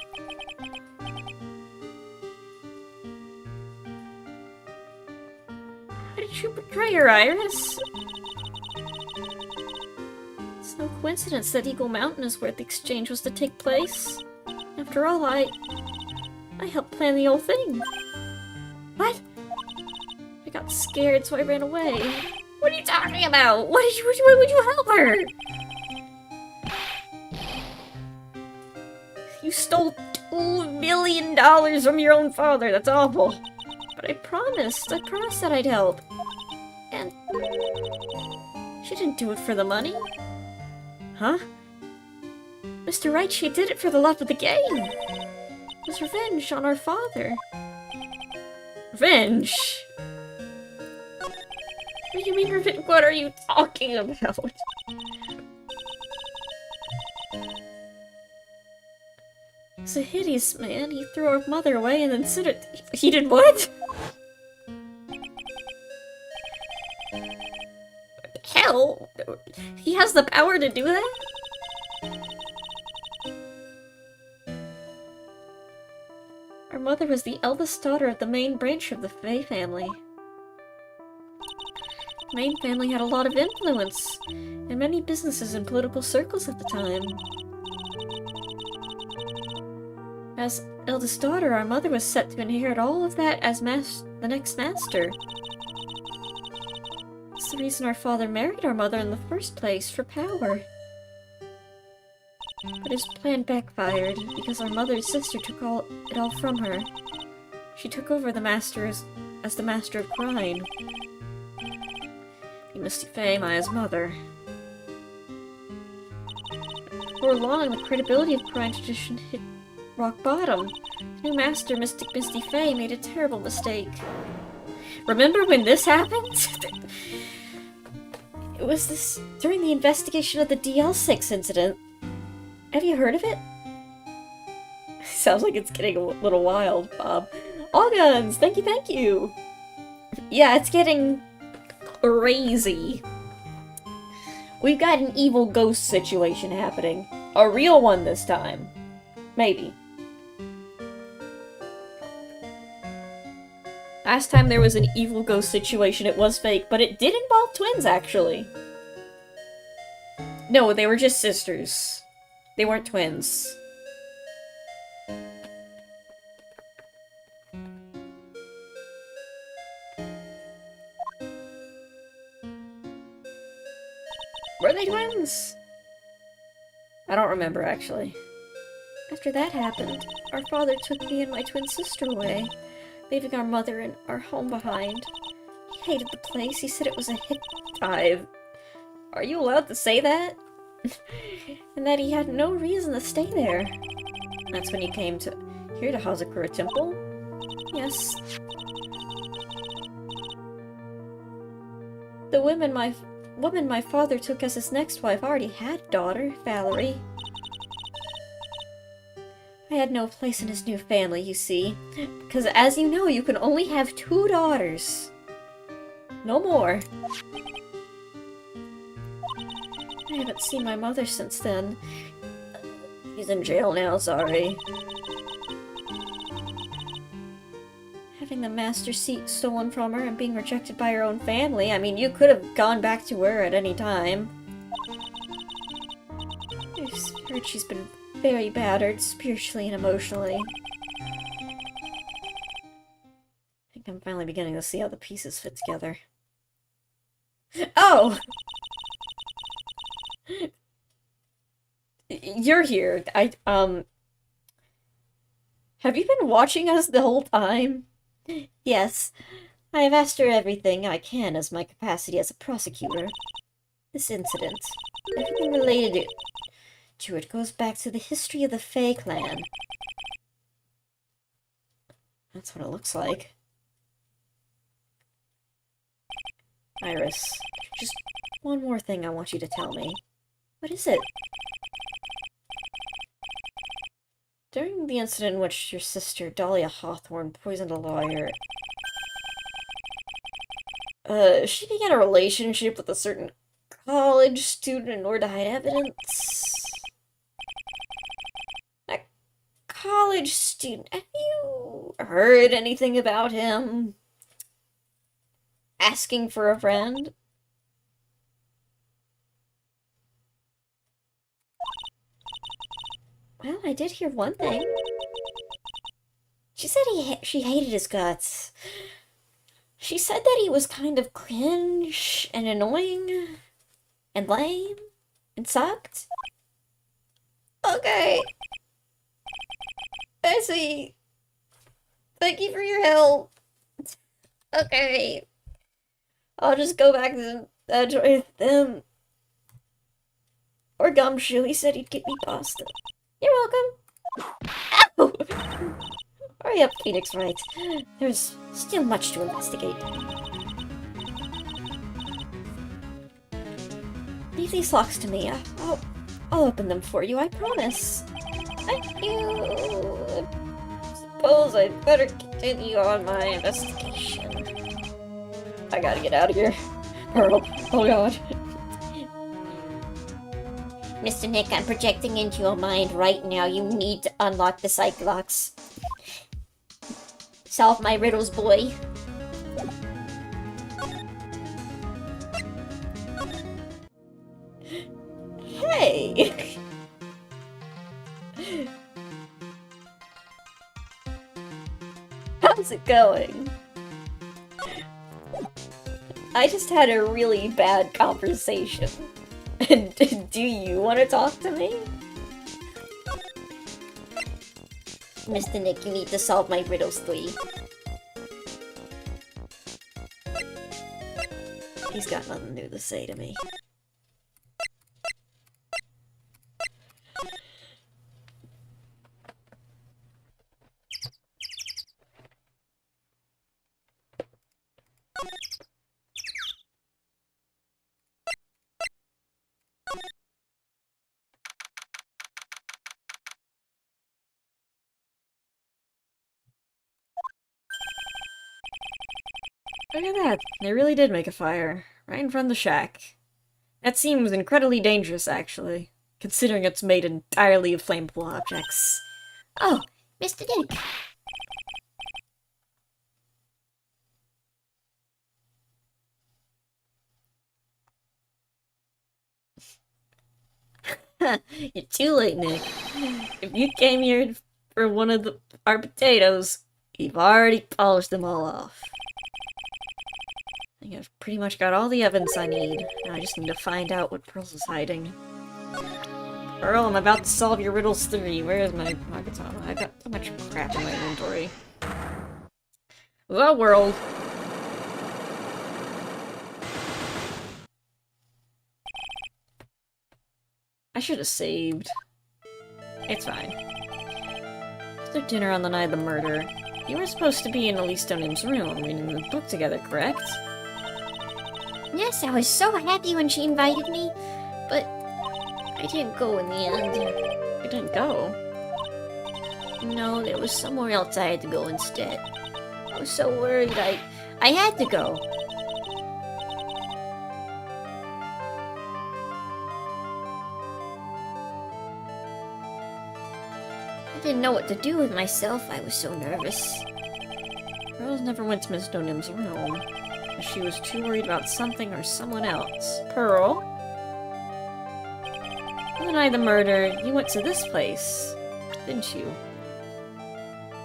[SPEAKER 1] Why did you betray her, Iris? It's no coincidence that Eagle Mountain is where the exchange was to take place. After all, I helped plan the whole thing. What? I got scared, so I ran away. What are you talking about? Why would you help her? You stole $2 million from your own father. That's awful. But I promised that I'd help. And she didn't do it for the money. Huh? Mr. Wright, she did it for the love of the game. It was revenge on our father. Revenge? What do you mean revenge? What are you talking about? He's a hideous man. He threw our mother away and then sent it. He did what? Hell, he has the power to do that? Our mother was the eldest daughter of the main branch of the Fey family. The main family had a lot of influence in many businesses and political circles at the time. As eldest daughter, our mother was set to inherit all of that as the next master. That's the reason our father married our mother in the first place, for power. But his plan backfired, because our mother's sister took it all from her. She took over the master as the master of Crine. Be Misty Fae, Maya's mother. For long, the credibility of Crine tradition hit rock bottom. The new master, Mystic Misty Fae, made a terrible mistake. Remember when this happened? It was during the investigation of the DL6 incident. Have you heard of it? Sounds like it's getting a little wild, Bob. All guns! Thank you, thank you! Yeah, it's getting crazy. We've got an evil ghost situation happening. A real one this time. Maybe. Last time there was an evil ghost situation, it was fake, but it did involve twins, actually. No, they were just sisters. They weren't twins. Were they twins? I don't remember, actually. After that happened, our father took me and my twin sister away, leaving our mother and our home behind. He hated the place. He said it was a hit dive. Are you allowed to say that? And that he had no reason to stay there. That's when you came here to Hazakura Temple? Yes. The woman my father took as his next wife already had a daughter, Valerie. I had no place in his new family, you see. Because as you know, you can only have 2 daughters. No more. I haven't seen my mother since then. She's in jail now, sorry. Having the master seat stolen from her and being rejected by her own family, I mean, you could have gone back to her at any time. I've heard she's been very battered, spiritually and emotionally. I think I'm finally beginning to see how the pieces fit together. Oh! You're here. Have you been watching us the whole time? Yes. I have asked her everything I can as my capacity as a prosecutor. This incident, everything related to it goes back to the history of the Fae clan. That's what it looks like. Iris, just one more thing I want you to tell me. What is it? During the incident in which your sister, Dahlia Hawthorne, poisoned a lawyer, she began a relationship with a certain college student in order to hide evidence. A college student. Have you heard anything about him? Asking for a friend? Well, I did hear one thing. She said she hated his guts. She said that he was kind of cringe and annoying and lame and sucked. Okay. I see. Thank you for your help. Okay. I'll just go back to enjoy them. Or Gumshoe, he said he'd get me pasta. You're welcome. Ow! Hurry up, Phoenix Wright. There's still much to investigate. Leave these locks to me. I'll open them for you, I promise. Thank you! Suppose I'd better continue on my investigation. I gotta get out of here. Pearl. Oh god. Mr. Nick, I'm projecting into your mind right now. You need to unlock the psych locks. Solve my riddles, boy. Hey! How's it going? I just had a really bad conversation. Do you want to talk to me? Mr. Nick, you need to solve my riddles 3. He's got nothing new to say to me. Look at that. They really did make a fire. Right in front of the shack. That seems incredibly dangerous, actually. Considering it's made entirely of flammable objects. Oh, Mr. Nick. You're too late, Nick. If you came here for one of our potatoes, you've already polished them all off. I think I've pretty much got all the evidence I need. Now I just need to find out what Pearl is hiding. Pearl, I'm about to solve your riddles 3. Where is my katana? I got so much crap in my inventory. The world. I should have saved. It's fine. After dinner on the night of the murder, you were supposed to be in Elise Stoning's room reading the book together, correct? Yes, I was so happy when she invited me, but I didn't go in the end. You didn't go? No, there was somewhere else I had to go instead. I was so worried I had to go. I didn't know what to do with myself. I was so nervous. Rose never went to Miss Stoning's room. She was too worried about something or someone else. Pearl? On the night of the murder, you went to this place, didn't you?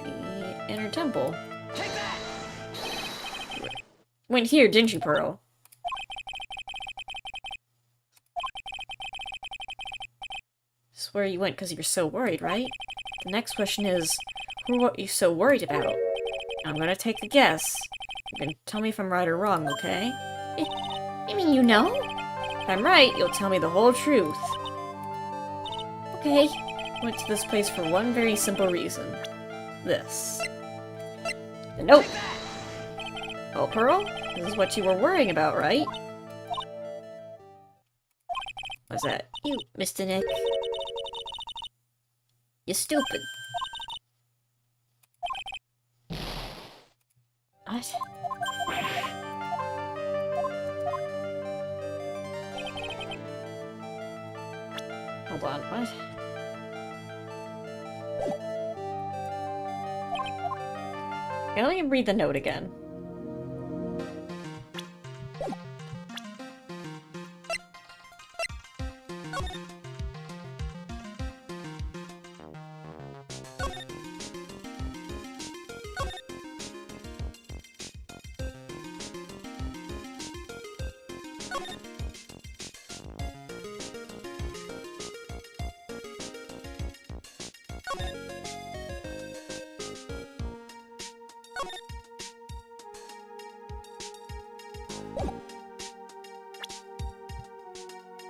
[SPEAKER 1] The Inner Temple. Take that! Went here, didn't you, Pearl? This is where you went because you're so worried, right? The next question is, who are you so worried about? I'm gonna take a guess. You can tell me if I'm right or wrong, okay? You mean you know? If I'm right, you'll tell me the whole truth. Okay. I went to this place for one very simple reason. This. The note! Oh, Pearl? This is what you were worrying about, right? What's that? You, Mr. Nick. You're stupid. What? Hold on, what? Okay, let me read the note again.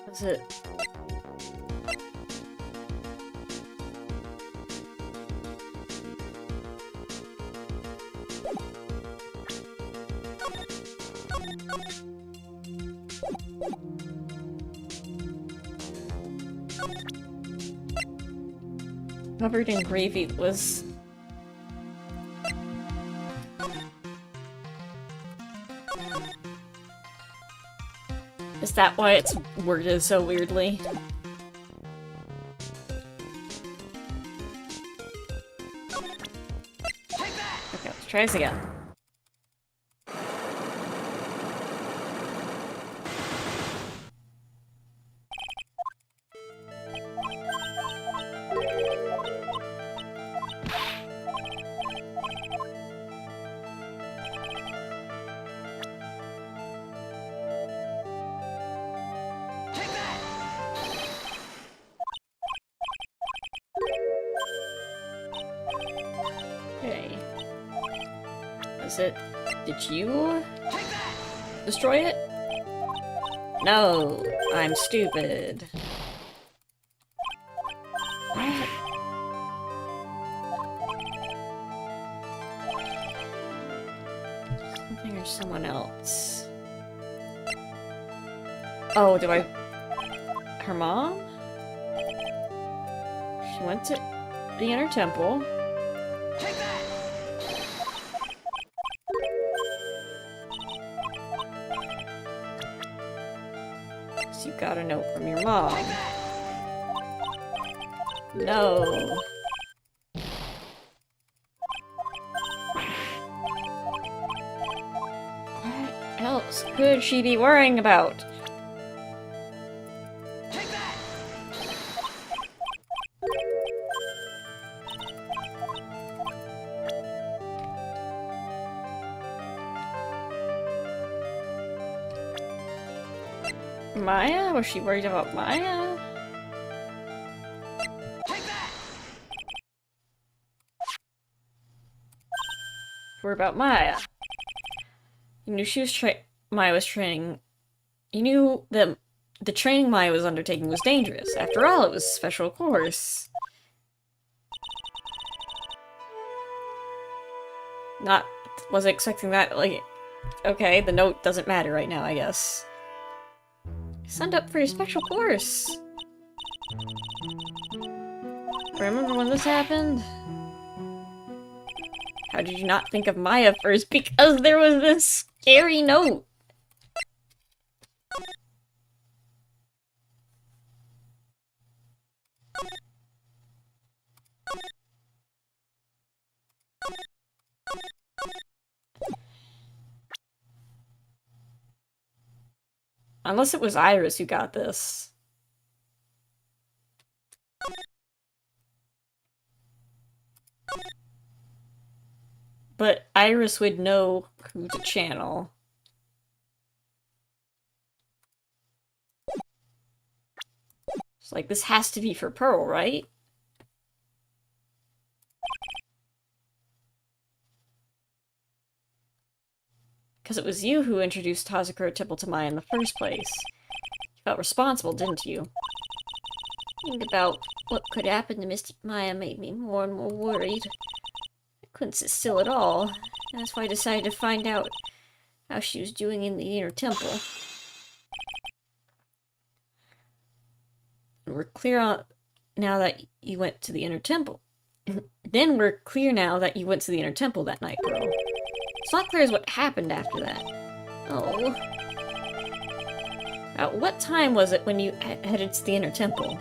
[SPEAKER 1] That's it. Covered in gravy was... Is that why it's worded so weirdly? Okay, let's try this again. Okay. Was it... Did you destroy it? No, I'm stupid. What? Something or someone else. Oh, do I... Her mom? She went to the inner temple. So you got a note from your mom. No. What else could she be worrying about? Maya? Was she worried about Maya? Worried about Maya. You knew Maya was training. You knew that the training Maya was undertaking was dangerous. After all, it was a special course. Wasn't expecting that, like... Okay, the note doesn't matter right now, I guess. Signed up for your special course. Remember when this happened? How did you not think of Maya first? Because there was this scary note. Unless it was Iris who got this. But Iris would know who to channel. It's like, this has to be for Pearl, right? Because it was you who introduced Hazakura Temple to Maya in the first place. You felt responsible, didn't you? Thinking about what could happen to Mystic Maya made me more and more worried. I couldn't sit still at all. That's why I decided to find out how she was doing in the inner temple. And we're clear now that you went to the inner temple. Then we're clear now that you went to the inner temple that night, Pearl. It's not clear as what happened after that. Oh. What time was it when you headed to the inner temple?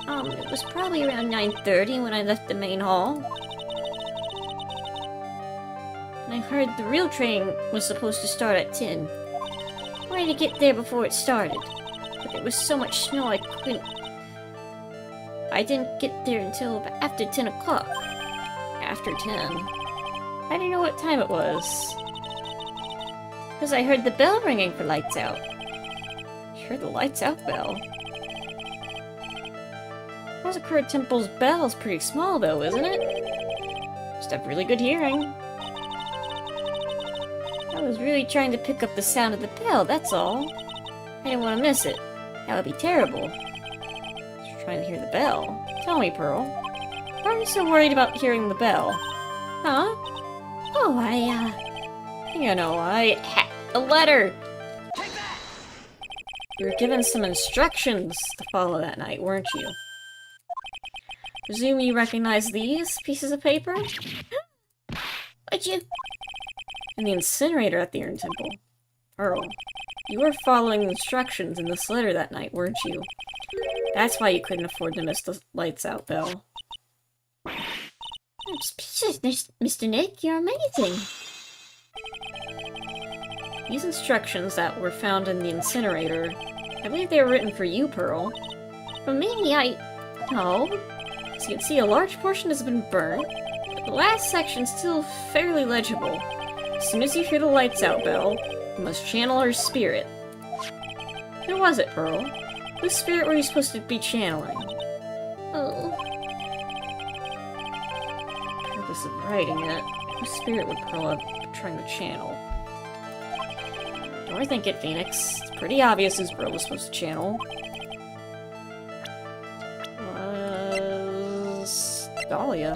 [SPEAKER 1] It was probably around 9:30 when I left the main hall. And I heard the real training was supposed to start at 10. I wanted to get there before it started, but there was so much snow I couldn't... I didn't get there until after 10 o'clock. After 10? I didn't know what time it was. Because I heard the bell ringing for lights out. You heard the lights out bell? Hazakura Temple's bell is pretty small though, isn't it? Just have really good hearing. I was really trying to pick up the sound of the bell, that's all. I didn't want to miss it. That would be terrible. Just trying to hear the bell. Tell me, Pearl. Why are you so worried about hearing the bell? Huh? Oh, you know, I had a letter! You were given some instructions to follow that night, weren't you? Presume you recognize these pieces of paper? What'd you... In the incinerator at the Urn Temple. Pearl, you were following instructions in this letter that night, weren't you? That's why you couldn't afford to miss the lights out bell. I'm speechless, Mr. Nick. You're amazing. These instructions that were found in the incinerator, I believe they were written for you, Pearl. For me, No. As you can see, a large portion has been burned, but the last section's still fairly legible. As soon as you hear the lights out bell, you must channel her spirit. Who was it, Pearl? Whose spirit were you supposed to be channeling? Oh. Purpose of writing it. Whose spirit would Pearl be trying to channel? Don't overthink it, Phoenix. It's pretty obvious whose Pearl was supposed to channel. Dahlia.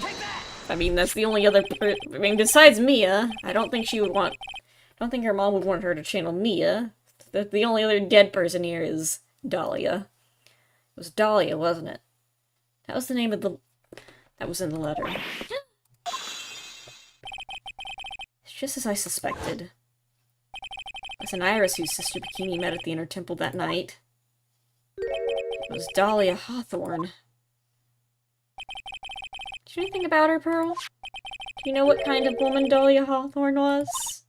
[SPEAKER 1] I mean, that's the only other... I mean, besides Mia, I don't think she would want... I don't think her mom would want her to channel Mia. The only other dead person here is Dahlia. It was Dahlia, wasn't it? That was the name of the... That was in the letter. It's just as I suspected. It was an Iris whose sister Bikini met at the Inner Temple that night. It was Dahlia Hawthorne. Do you know anything about her, Pearl? Do you know what kind of woman Dahlia Hawthorne was?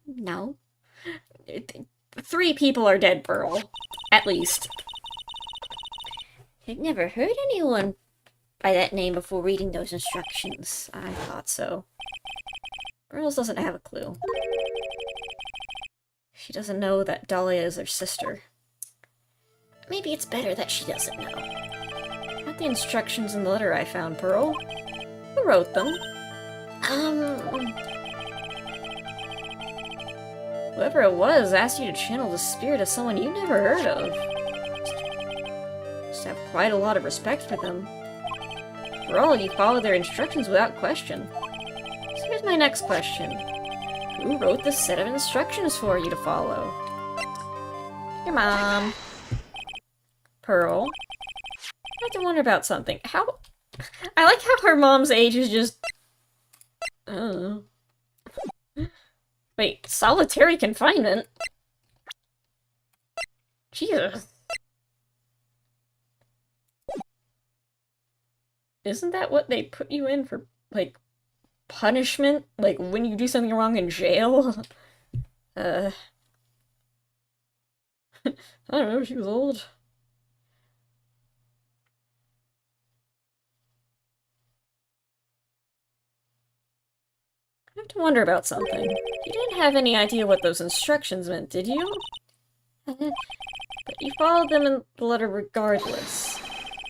[SPEAKER 1] No. 3 people are dead, Pearl. At least. I'd never heard anyone by that name before reading those instructions. I thought so. Pearl doesn't have a clue. She doesn't know that Dahlia is her sister. Maybe it's better that she doesn't know. Not the instructions in the letter I found, Pearl. Who wrote them? Whoever it was asked you to channel the spirit of someone you never heard of. Just have quite a lot of respect for them. For all, you follow their instructions without question. So here's my next question. Who wrote this set of instructions for you to follow? Your mom. Pearl. I have to wonder about something. How... I like how her mom's age is just... Wait, solitary confinement? Jesus. Isn't that what they put you in for, like, punishment? Like, when you do something wrong in jail? I don't know, she was old. I have to wonder about something. You didn't have any idea what those instructions meant, did you? But you followed them in the letter regardless.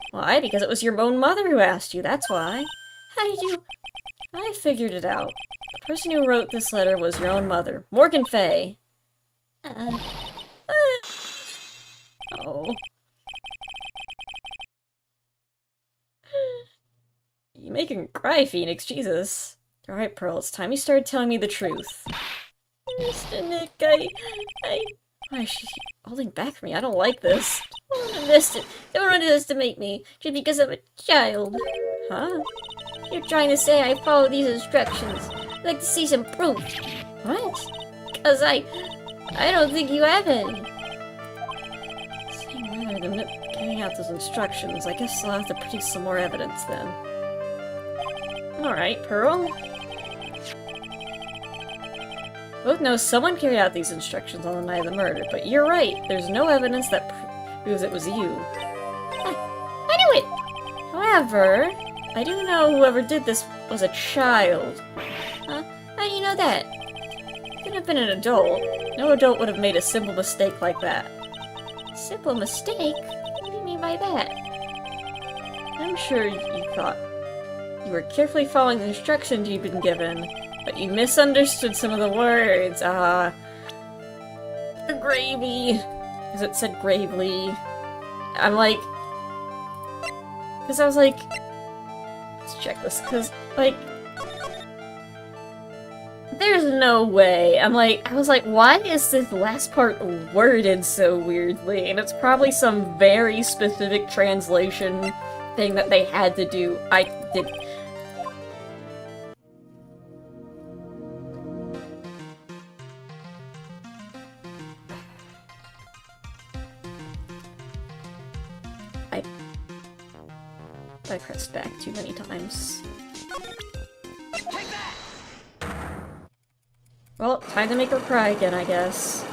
[SPEAKER 1] Why? Because it was your own mother who asked you, that's why. How did you... I figured it out. The person who wrote this letter was your own mother, Morgan Fay. Oh. You make him cry, Phoenix, Jesus. Alright, Pearl, it's time you started telling me the truth. Mr. Nick, why is she holding back from me? I don't like this. Don't underestimate me, just because I'm a child. Huh? You're trying to say I follow these instructions. I'd like to see some proof. What? Because I don't think you have any. Saying rather than carrying out those instructions, I guess I'll have to produce some more evidence then. Alright, Pearl. Both know someone carried out these instructions on the night of the murder, but you're right, there's no evidence that proves it was you. I knew it! However, I do know whoever did this was a child. Huh? How do you know that? Could have been an adult. No adult would have made a simple mistake like that. Simple mistake? What do you mean by that? I'm sure you thought you were carefully following the instructions you'd been given, but you misunderstood some of the words. Gravy. Because it said gravely. I'm like... Because I was like... Let's check this, because, like... There's no way. I was like, why is this last part worded so weirdly? And it's probably some very specific translation thing that they had to do. I did. I pressed back too many times. Well, time to make her cry again, I guess.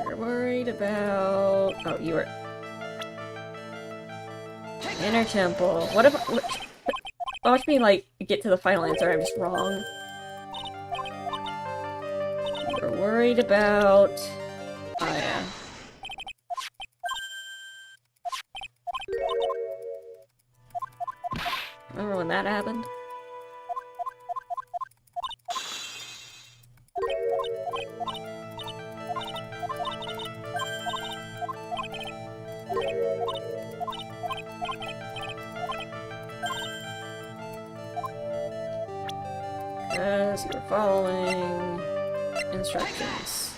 [SPEAKER 1] We're worried about... Oh, you were... Inner temple. What if... Watch me, like, get to the final answer. I'm just wrong. We're worried about... Oh, yeah. Remember when that happened? Because you're following instructions.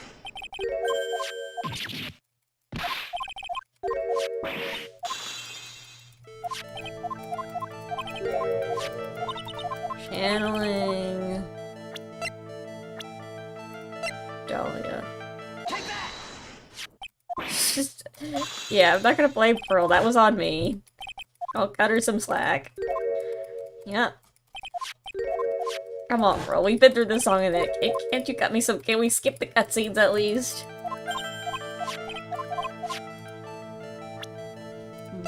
[SPEAKER 1] Channeling Dahlia. Just, yeah, I'm not gonna blame Pearl. That was on me. I'll cut her some slack. Yeah. Come on, Pearl. We've been through this song and can't you cut me some? Can we skip the cutscenes at least?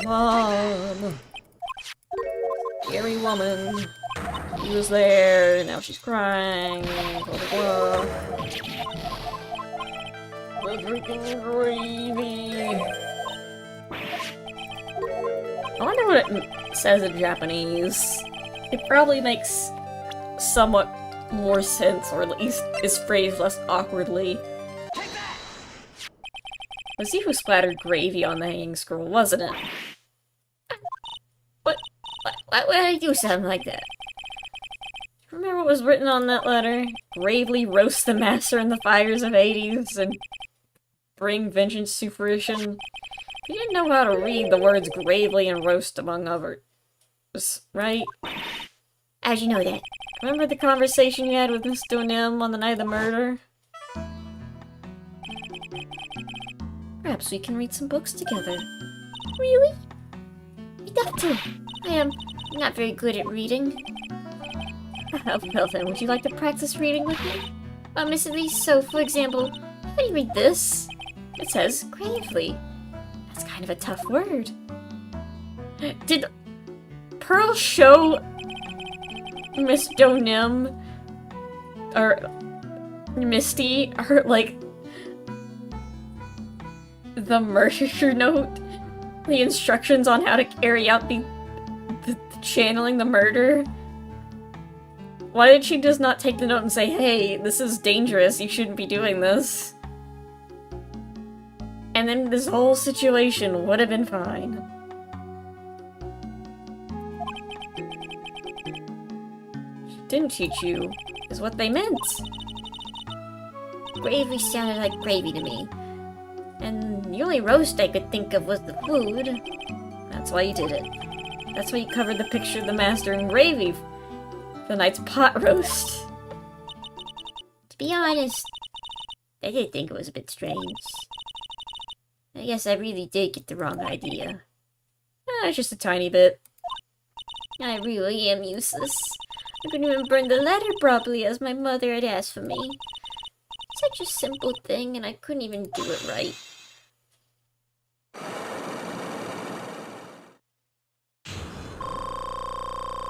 [SPEAKER 1] Mom. Scary woman. She was there, now she's crying. Blah, blah, blah. We're drinking gravy. I wonder what it says in Japanese. It probably makes somewhat more sense, or at least is phrased less awkwardly. It was you who splattered gravy on the hanging scroll, wasn't it? Why would I do something like that? Remember what was written on that letter? Gravely roast the master in the fires of Hades and bring vengeance to fruition. You didn't know how to read the words gravely and roast among others, right? How'd you know that? Remember the conversation you had with Miss Donim on the night of the murder? Perhaps we can read some books together. Really? You'd have to. I am not very good at reading. Well then, would you like to practice reading with me? Miss Elise, so for example, how do you read this? It says gravely. That's kind of a tough word. Did Pearl show Miss Donim or Misty her, like, the murder note? The instructions on how to carry out the channeling the murder? Why did she just not take the note and say, hey, this is dangerous, you shouldn't be doing this? And then this whole situation would have been fine. She didn't teach you, is what they meant. Gravy sounded like gravy to me. And the only roast I could think of was the food. That's why you did it. That's why you covered the picture of the master in gravy. The night's pot roast. To be honest, I did think it was a bit strange. I guess I really did get the wrong idea. It's just a tiny bit. I really am useless. I couldn't even burn the letter properly as my mother had asked for me. Such a simple thing, and I couldn't even do it right.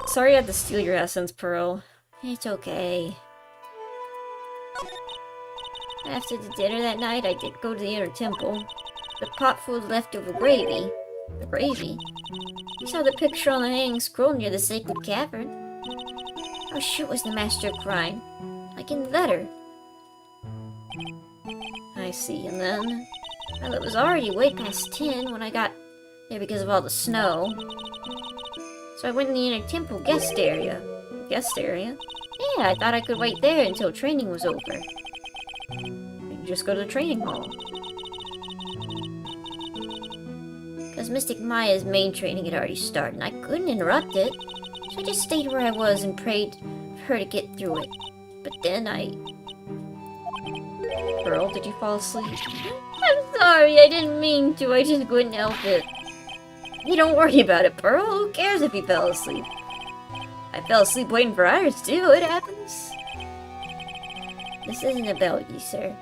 [SPEAKER 1] Sorry I had to steal your essence, Pearl. It's okay. After the dinner that night, I did go to the inner temple. The pot full of leftover gravy. The gravy? You saw the picture on the hanging scroll near the sacred cavern. How sure was the master of crime? Like in the letter. I see, and then... Well, it was already way past 10 when I got there because of all the snow. So I went in the inner temple guest area. Guest area? Yeah, I thought I could wait there until training was over. You just go to the training hall. Because Mystic Maya's main training had already started, and I couldn't interrupt it. So I just stayed where I was and prayed for her to get through it. But then Pearl, did you fall asleep? I'm sorry, I didn't mean to. I just couldn't help it. Hey, don't worry about it, Pearl. Who cares if you fell asleep? I fell asleep waiting for Iris, too. It happens. This isn't about you, sir.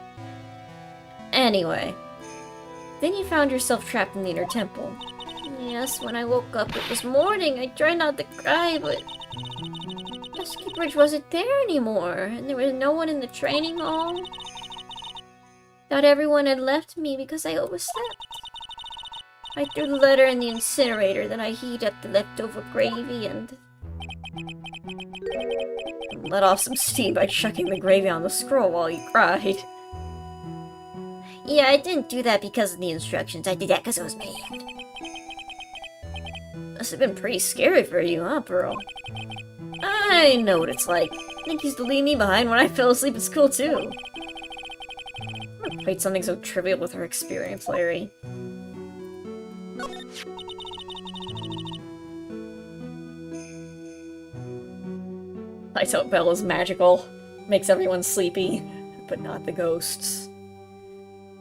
[SPEAKER 1] Anyway. Then you found yourself trapped in the inner temple. Yes, when I woke up, it was morning. I tried not to cry, but Dusky Bridge wasn't there anymore, and there was no one in the training hall. Thought everyone had left me because I overslept. I threw the letter in the incinerator, then I heated up the leftover gravy and let off some steam by chucking the gravy on the scroll while you cried. Yeah, I didn't do that because of the instructions. I did that because I was mad. Must have been pretty scary for you, huh, Pearl? I know what it's like. Nick used to leave me behind when I fell asleep at school, too. Don't equate something so trivial with her experience, Larry. Lights Out Bell is magical. Makes everyone sleepy, but not the ghosts.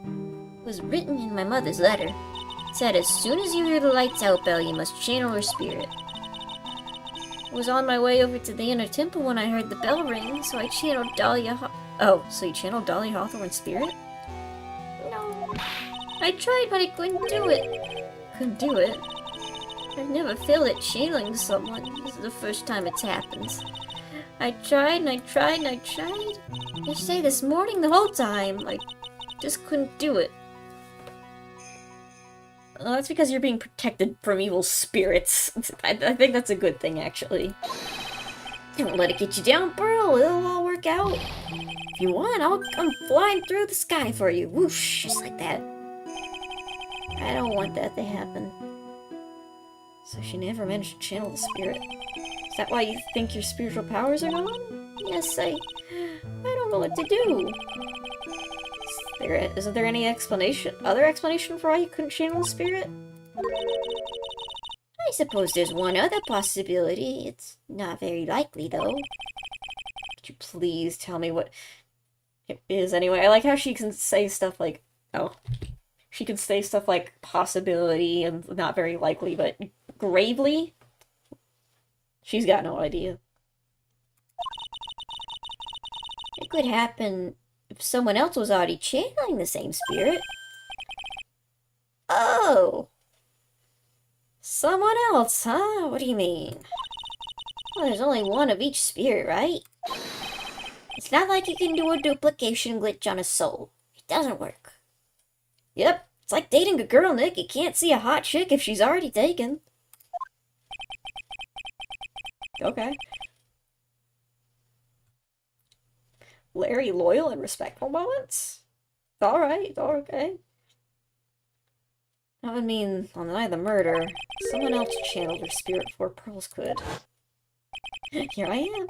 [SPEAKER 1] It was written in my mother's letter. It said, as soon as you hear the lights out bell, you must channel her spirit. I was on my way over to the inner temple when I heard the bell ring, so I channeled Dahlia Oh, so you channeled Dahlia Hawthorne's spirit? No. I tried, but I couldn't do it. Couldn't do it? I've never failed at channeling someone. This is the first time it's happened. I tried and I tried and I tried. Yesterday, this morning, the whole time. I just couldn't do it. Well, that's because you're being protected from evil spirits. I think that's a good thing, actually. Don't let it get you down, Pearl. It'll all work out. If you want, I'll come flying through the sky for you. Whoosh, just like that. I don't want that to happen. So she never managed to channel the spirit. Is that why you think your spiritual powers are gone? Yes, I don't know what to do. Isn't there any other explanation for why you couldn't channel the spirit? I suppose there's one other possibility. It's not very likely, though. Could you please tell me what it is anyway? I like how she can say stuff like, she can say stuff like possibility and not very likely, but gravely? She's got no idea. It could happen if someone else was already channeling the same spirit. Oh! Someone else, huh? What do you mean? Well, there's only one of each spirit, right? It's not like you can do a duplication glitch on a soul. It doesn't work. Yep, it's like dating a girl, Nick. You can't see a hot chick if she's already taken. Okay. Larry loyal and respectful moments? Alright, okay. That would mean on the night of the murder, someone else channeled her spirit before Pearls could. Here I am.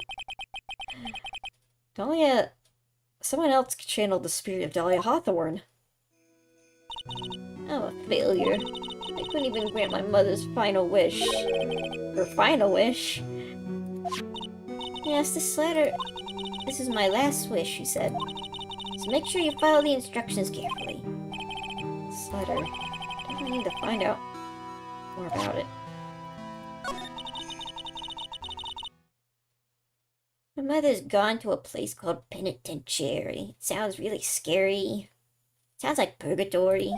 [SPEAKER 1] Someone else channeled the spirit of Dahlia Hawthorne. I'm a failure. I couldn't even grant my mother's final wish. Her final wish? Yes, this is my last wish, she said. So make sure you follow the instructions carefully. This letter. I need to find out more about it. My mother's gone to a place called Penitentiary. It sounds really scary. Sounds like purgatory.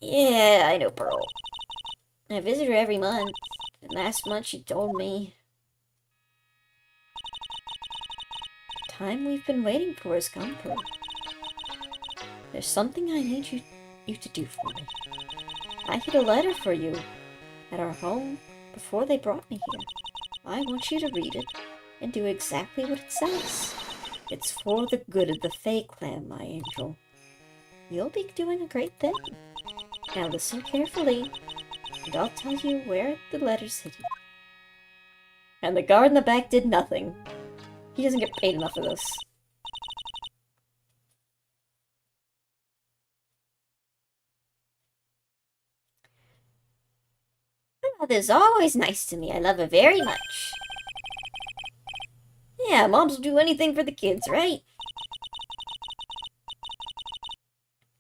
[SPEAKER 1] Yeah, I know, Pearl. I visit her every month. And last month she told me the time we've been waiting for has come, Pearl. There's something I need you to do for me. I hid a letter for you at our home before they brought me here. I want you to read it and do exactly what it says. It's for the good of the Fae clan, my angel. You'll be doing a great thing. Now listen carefully, and I'll tell you where the letter's hidden. And the guard in the back did nothing. He doesn't get paid enough for this.
[SPEAKER 2] My mother's always nice to me. I love her very much.
[SPEAKER 1] Yeah, moms will do anything for the kids, right?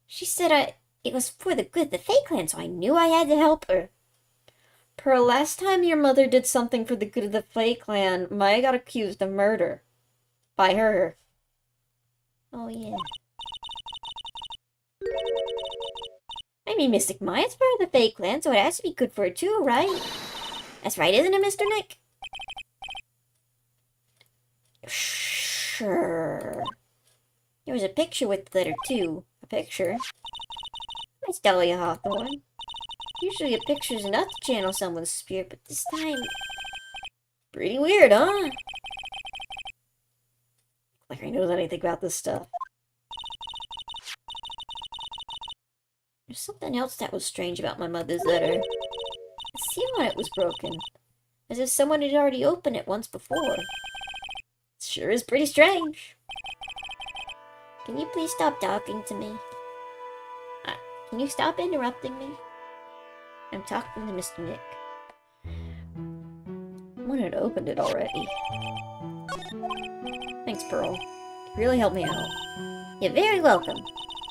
[SPEAKER 2] She said it was for the good of the Fae Clan, so I knew I had to help her.
[SPEAKER 1] Per last time your mother did something for the good of the Fae Clan, Maya got accused of murder. By her.
[SPEAKER 2] Oh, yeah. I mean, Mystic Maya's part of the Fae Clan, so it has to be good for her too, right? That's right, isn't it, Mr. Nick? Sure. There was a picture with the letter, too. A picture. Nice Dahlia Hawthorne. Usually a picture's enough to channel someone's spirit, but this time...
[SPEAKER 1] Pretty weird, huh? Like I knows anything about this stuff.
[SPEAKER 2] There's something else that was strange about my mother's letter. The seal on it was broken. As if someone had already opened it once before. It sure is pretty strange. Can you please stop talking to me? Can you stop interrupting me? I'm talking to Mr. Nick.
[SPEAKER 1] Someone had opened it already. Thanks, Pearl. You really helped me out.
[SPEAKER 2] You're very welcome.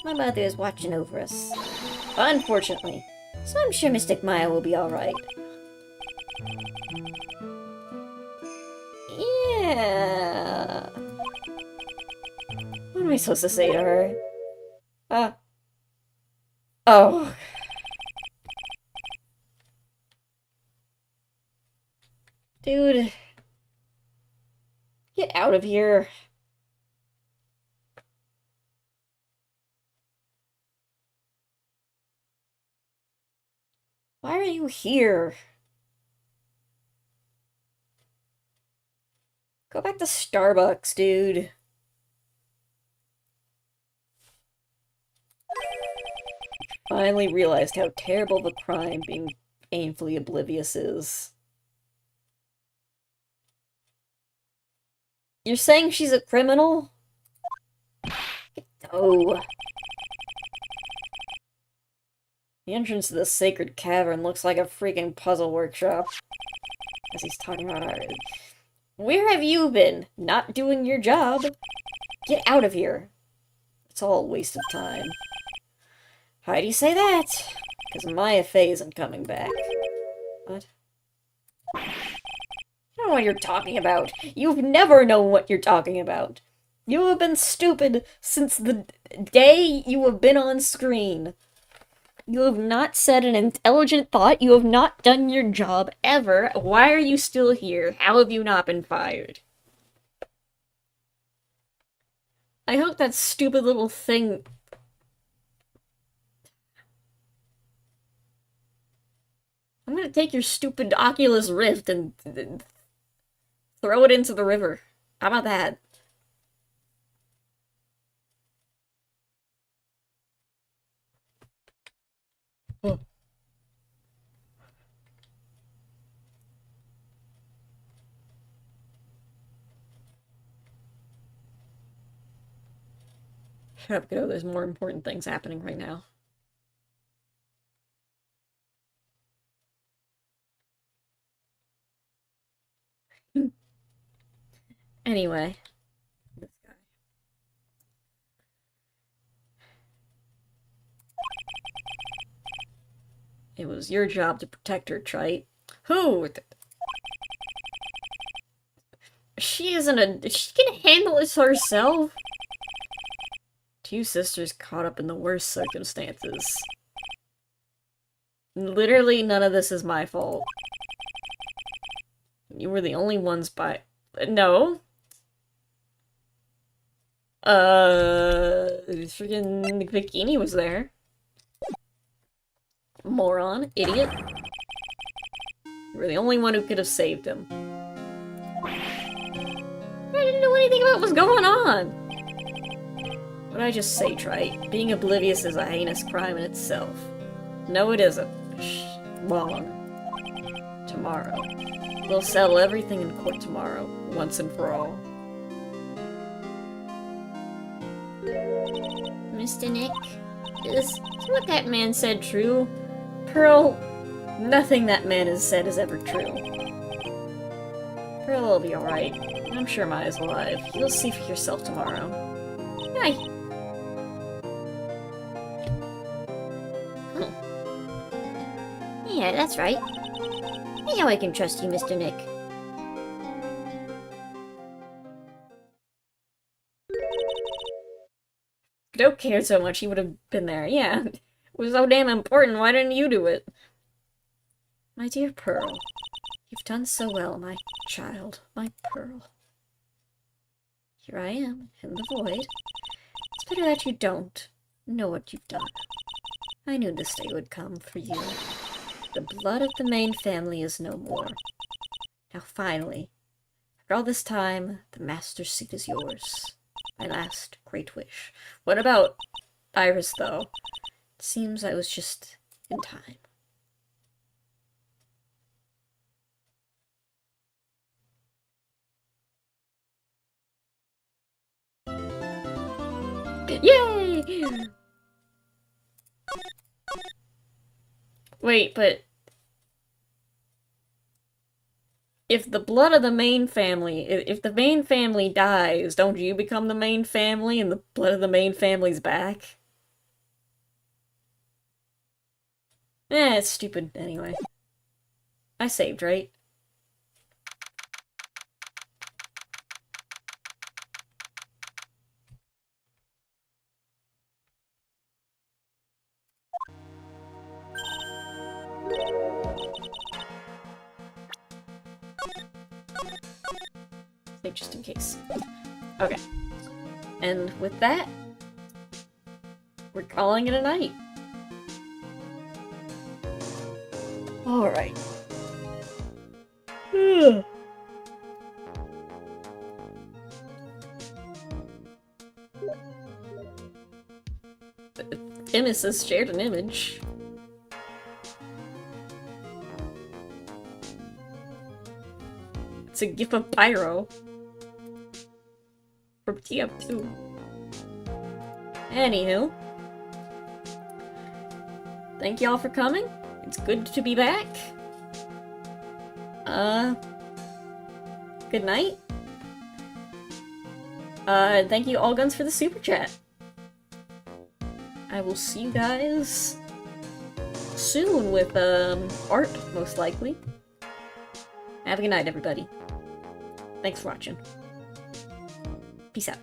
[SPEAKER 2] My mother is watching over us.
[SPEAKER 1] Unfortunately.
[SPEAKER 2] So I'm sure Mystic Maya will be alright.
[SPEAKER 1] Yeah. What am I supposed to say to her? Oh. Dude. Get out of here. Why are you here? Go back to Starbucks, dude. Finally realized how terrible the crime being painfully oblivious is. You're saying she's a criminal? Oh. The entrance to the sacred cavern looks like a freaking puzzle workshop. As he's talking about art. Where have you been? Not doing your job. Get out of here. It's all a waste of time. Why do you say that? Because Maya Fey isn't coming back. What? I don't know what you're talking about. You've never known what you're talking about. You have been stupid since the day you have been on screen. You have not said an intelligent thought. You have not done your job, ever. Why are you still here? How have you not been fired? I hope that stupid little thing... I'm gonna take your stupid Oculus Rift and throw it into the river. How about that? Oh. Shut up, go. There's more important things happening right now. Anyway. This guy. It was your job to protect her, Trite. Who? She isn't a... She can handle this herself. Two sisters caught up in the worst circumstances. Literally, none of this is my fault. You were the only ones by... No. Freaking Bikini was there. Moron. Idiot. You were the only one who could have saved him. I didn't know anything about what was going on. What'd I just say, Trite? Being oblivious is a heinous crime in itself. No, it isn't. Wrong. Tomorrow. We'll settle everything in court tomorrow, once and for all.
[SPEAKER 2] Mr. Nick?
[SPEAKER 1] Is what that man said true? Pearl, nothing that man has said is ever true. Pearl will be alright. I'm sure Maya's alive. You'll see for yourself tomorrow.
[SPEAKER 2] Hi. Yeah, that's right. I know I can trust you, Mr. Nick.
[SPEAKER 1] Don't care so much, he would have been there. Yeah, it was so damn important, why didn't you do it? My dear Pearl, you've done so well, my child, my Pearl. Here I am, in the void. It's better that you don't know what you've done. I knew this day would come for you. The blood of the main family is no more. Now finally, after all this time, the master's seat is yours. My last great wish. What about Iris, though? It seems I was just in time. Yay! Wait, but if the blood of the main family, if the main family dies, don't you become the main family and the blood of the main family's back? It's stupid anyway. I saved, right? Save just in case. Okay. And with that, we're calling it a night. Alright. Immis has shared an image. It's a gif of Pyro. From TF2. Anywho. Thank y'all for coming. It's good to be back. Good night. Thank you All Guns for the super chat. I will see you guys soon with, art, most likely. Have a good night, everybody. Thanks for watching. Peace out.